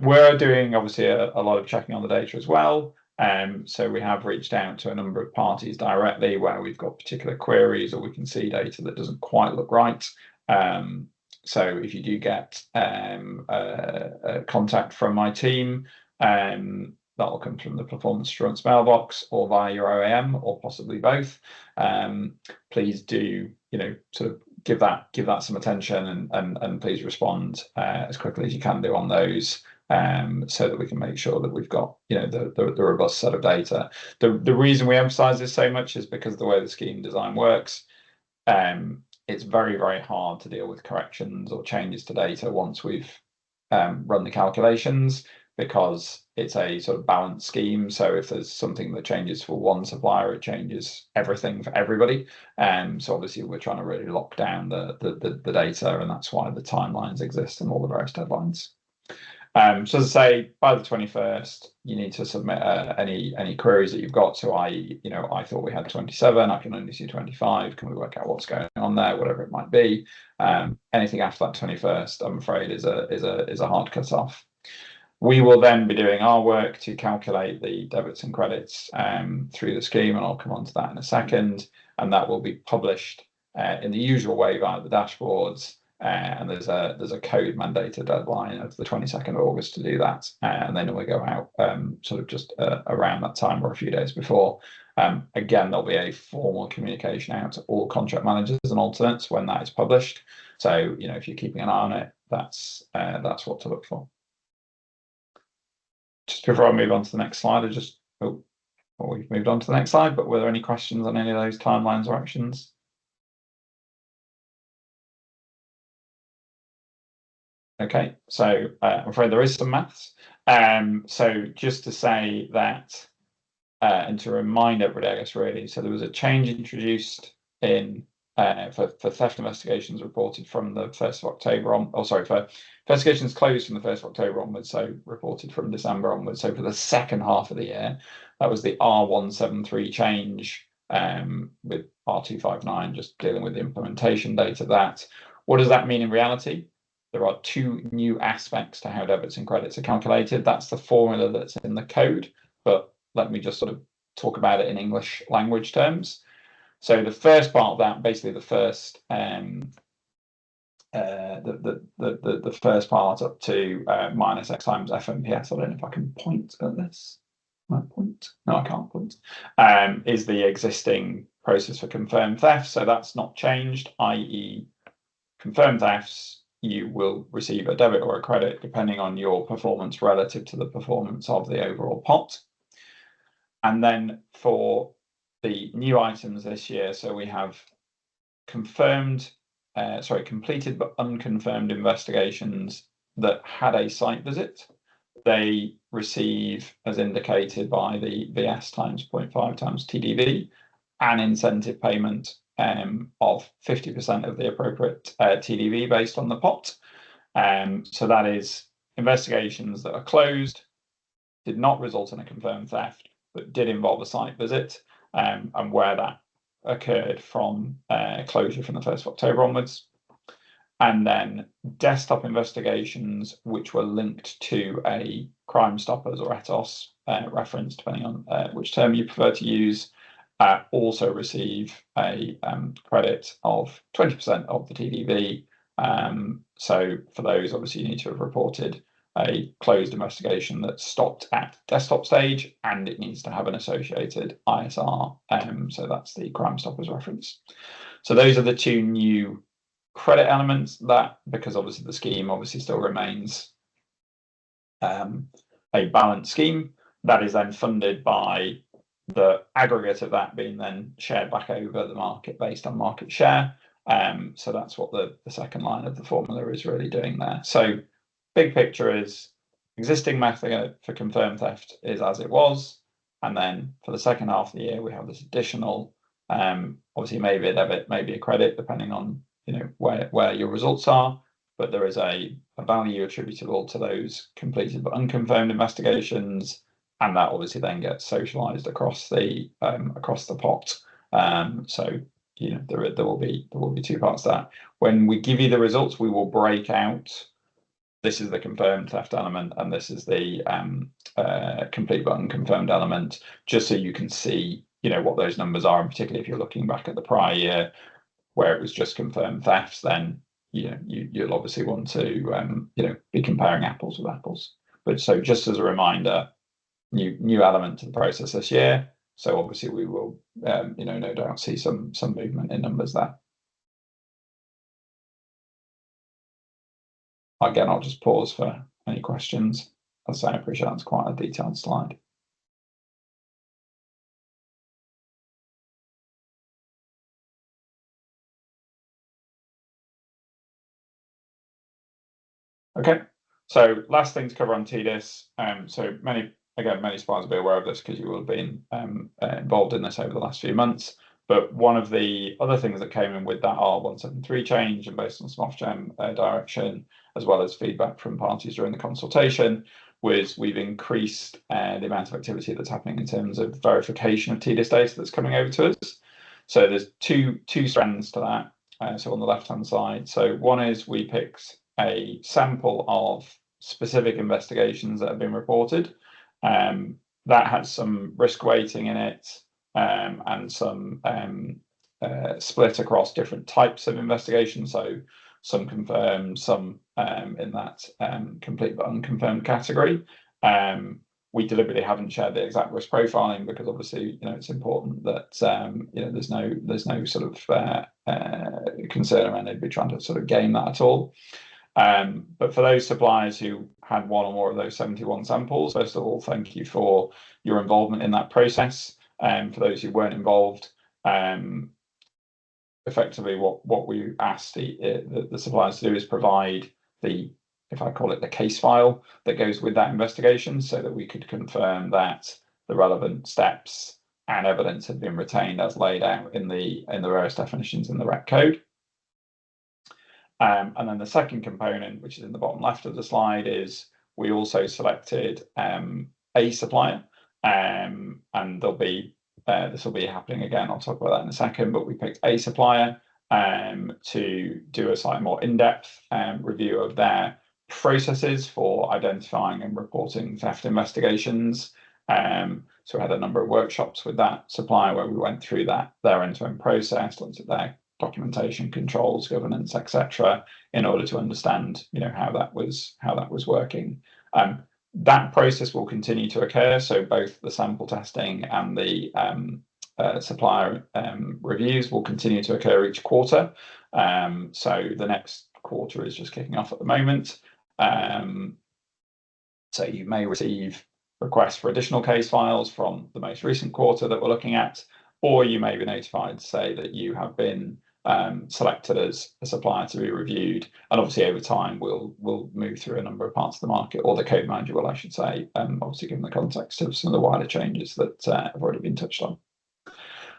We're doing obviously a lot of checking on the data as well. So we have reached out to a number of parties directly where we've got particular queries or we can see data that doesn't quite look right. So if you do get a contact from my team, that will come from the performance assurance mailbox or via your OAM or possibly both. Please do, sort of give that some attention and please respond as quickly as you can do on those, so that we can make sure that we've got the robust set of data. The reason we emphasize this so much is because of the way the scheme design works. It's very, very hard to deal with corrections or changes to data once we've run the calculations, because it's a sort of balanced scheme. So if there's something that changes for one supplier, it changes everything for everybody. So obviously we're trying to really lock down the data, and that's why the timelines exist and all the various deadlines. So as I say, by the 21st, you need to submit any queries that you've got. So I thought we had 27, I can only see 25. Can we work out what's going on there? Whatever it might be. Anything after that 21st, I'm afraid, is a hard cut off. We will then be doing our work to calculate the debits and credits through the scheme, and I'll come on to that in a second. And that will be published in the usual way via the dashboards. And there's a code mandated deadline of the 22nd of August to do that, and then it will go out sort of just around that time or a few days before. Again, there'll be a formal communication out to all contract managers and alternates when that is published. So if you're keeping an eye on it, that's what to look for. Just before I move on to the next slide, we've moved on to the next slide, but were there any questions on any of those timelines or actions? Okay, so I'm afraid there is some maths. So just to say that, and to remind everybody, I guess, really, so there was a change introduced in for theft investigations reported from the 1st of October on, for investigations closed from the 1st of October onwards, so reported from December onwards. So for the second half of the year, that was the R173 change, with R259 just dealing with the implementation date of that. What does that mean in reality? There are two new aspects to how debits and credits are calculated. That's the formula that's in the code, but let me just sort of talk about it in English language terms. So the first part of that, basically the first the first part up to minus X times FMPS. I don't know if I can point at this. No, I can't point. Is the existing process for confirmed theft. So that's not changed, i.e. confirmed thefts, you will receive a debit or a credit depending on your performance relative to the performance of the overall pot. And then for the new items this year, so we have completed but unconfirmed investigations that had a site visit. They receive, as indicated by the VS times 0.5 times TDV, an incentive payment of 50% of the appropriate TDV based on the pot. So that is investigations that are closed, did not result in a confirmed theft, but did involve a site visit, and where that occurred from closure from the 1st of October onwards. And then desktop investigations, which were linked to a Crime Stoppers or ETOS reference, depending on which term you prefer to use, also receive a credit of 20% of the TDV. So for those, obviously, you need to have reported a closed investigation that stopped at desktop stage, and it needs to have an associated ISR. So that's the Crime Stoppers reference. So those are the two new credit elements, that because obviously the scheme obviously still remains a balanced scheme that is then funded by the aggregate of that being then shared back over the market based on market share. So that's what the second line of the formula is really doing there. So big picture is existing method for confirmed theft is as it was, and then for the second half of the year we have this additional, obviously maybe a debit, maybe a credit, depending on where your results are, but there is a value attributable to those completed but unconfirmed investigations, and that obviously then gets socialized across the pot. So there will be two parts to that. When we give you the results, we will break out, this is the confirmed theft element and this is the complete but unconfirmed element, just so you can see what those numbers are, and particularly if you're looking back at the prior year where it was just confirmed thefts, then you'll obviously want to be comparing apples with apples. But so just as a reminder, new element to the process this year. So obviously we will no doubt see some movement in numbers there. Again, I'll just pause for any questions. As I say, I appreciate that's quite a detailed slide. Okay, so last thing to cover on TDIS. So many suppliers will be aware of this because you will have been involved in this over the last few months. But one of the other things that came in with that R173 change, and based on some Ofgem direction, as well as feedback from parties during the consultation, was we've increased the amount of activity that's happening in terms of verification of TDIS data that's coming over to us. So there's two strands to that. So on the left-hand side, so one is we picked a sample of specific investigations that have been reported. That has some risk weighting in it, and some split across different types of investigations. So some confirmed, some in that complete but unconfirmed category. We deliberately haven't shared the exact risk profiling because obviously it's important that there's no sort of concern around anybody trying to sort of game that at all. But for those suppliers who had one or more of those 71 samples, first of all, thank you for your involvement in that process. For those who weren't involved, effectively what we asked the suppliers to do is provide if I call it the case file that goes with that investigation, so that we could confirm that the relevant steps and evidence had been retained as laid out in the various definitions in the RECCo code. And then the second component, which is in the bottom left of the slide, is we also selected a supplier, and there'll be this will be happening again. I'll talk about that in a second, but we picked a supplier to do a slightly more in-depth review of their processes for identifying and reporting theft investigations. So we had a number of workshops with that supplier where we went through their end-to-end process, looked at their documentation, controls, governance, etc., in order to understand, how that was working. That process will continue to occur. So both the sample testing and the supplier reviews will continue to occur each quarter. So the next quarter is just kicking off at the moment. So you may receive requests for additional case files from the most recent quarter that we're looking at, or you may be notified to say that you have been selected as a supplier to be reviewed. And obviously over time we'll move through a number of parts of the market, or the code manager will, I should say, obviously given the context of some of the wider changes that have already been touched on.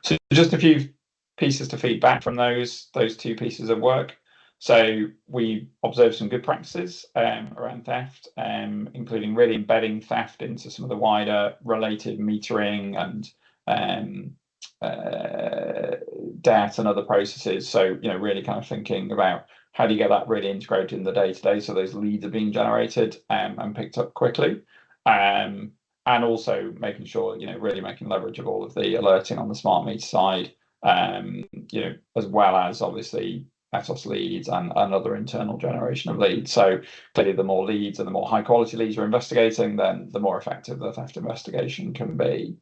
So just a few pieces to feedback from those two pieces of work. So we observed some good practices around theft, including really embedding theft into some of the wider related metering and debt and other processes. So really kind of thinking about how do you get that really integrated in the day-to-day, so those leads are being generated and picked up quickly, and also making sure really making leverage of all of the alerting on the smart meter side, as well as obviously ETOS leads and other internal generation of leads. So clearly the more leads and the more high quality leads you're investigating, then the more effective the theft investigation can be.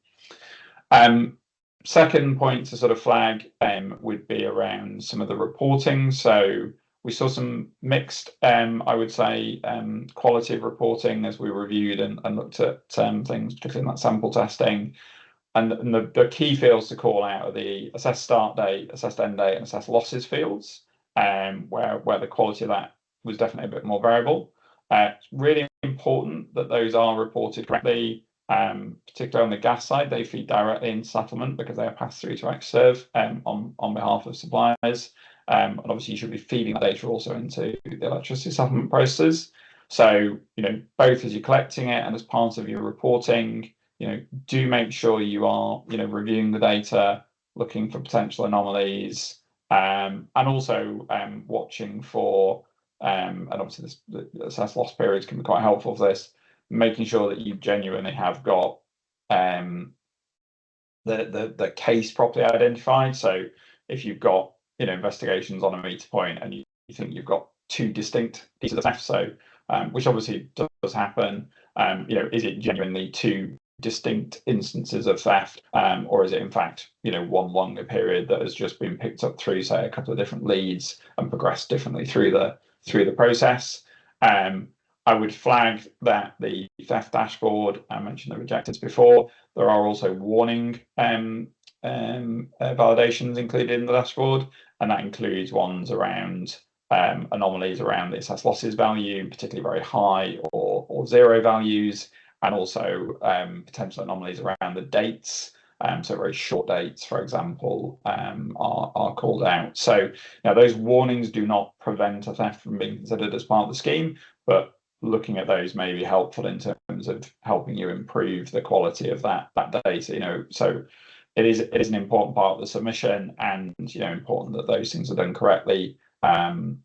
Second point to sort of flag would be around some of the reporting. So we saw some mixed, I would say, quality of reporting as we reviewed and looked at things, particularly in that sample testing. And the key fields to call out are the assessed start date, assessed end date, and assessed losses fields, where the quality of that was definitely a bit more variable. It's really important that those are reported correctly. Particularly on the gas side, they feed directly into settlement because they are passed through to Xserve on behalf of suppliers. And obviously you should be feeding that data also into the electricity settlement processes. So, both as you're collecting it and as part of your reporting, do make sure you are, reviewing the data, looking for potential anomalies, and also watching for, and obviously the assessed loss periods can be quite helpful for this, making sure that you genuinely have got the case properly identified. So if you've got investigations on a meter point and think you've got two distinct pieces of theft. So, which obviously does happen. Is it genuinely two distinct instances of theft, or is it in fact, one longer period that has just been picked up through, say, a couple of different leads and progressed differently through the process? I would flag that the theft dashboard, I mentioned the rejecteds before, there are also warning validations included in the dashboard, and that includes ones around anomalies around the assessed losses value, particularly very high or zero values, and also potential anomalies around the dates. So very short dates, for example, are called out. So now those warnings do not prevent a theft from being considered as part of the scheme, but looking at those may be helpful in terms of helping you improve the quality of that data. So it is an important part of the submission, and important that those things are done correctly. And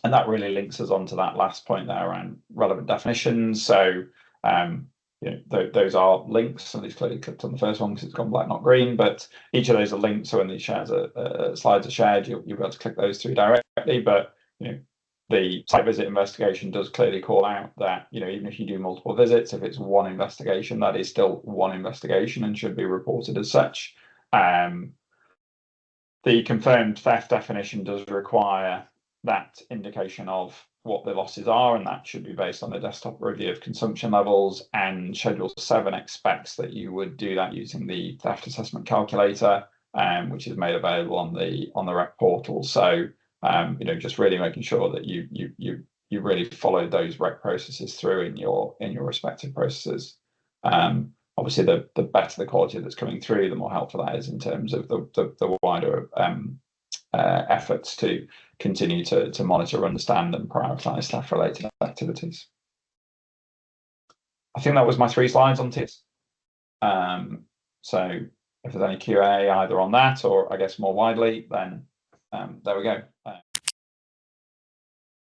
that really links us on to that last point there around relevant definitions. So those are links. Somebody's clearly clicked on the first one because it's gone black, not green, but each of those are linked. So when these slides are shared, you'll be able to click those through directly. But the site visit investigation does clearly call out that even if you do multiple visits, if it's one investigation, that is still one investigation and should be reported as such. The confirmed theft definition does require that indication of what the losses are, and that should be based on the desktop review of consumption levels, and Schedule 7 expects that you would do that using the theft assessment calculator, which is made available on the RECCo portal. So just really making sure that you really follow those RECCo processes through in your respective processes. Obviously, the better the quality that's coming through, the more helpful that is in terms of the wider efforts to continue to monitor, understand, and prioritise theft-related activities. I think that was my 3 slides on TDIS. So if there's any Q&A either on that or I guess more widely, then there we go.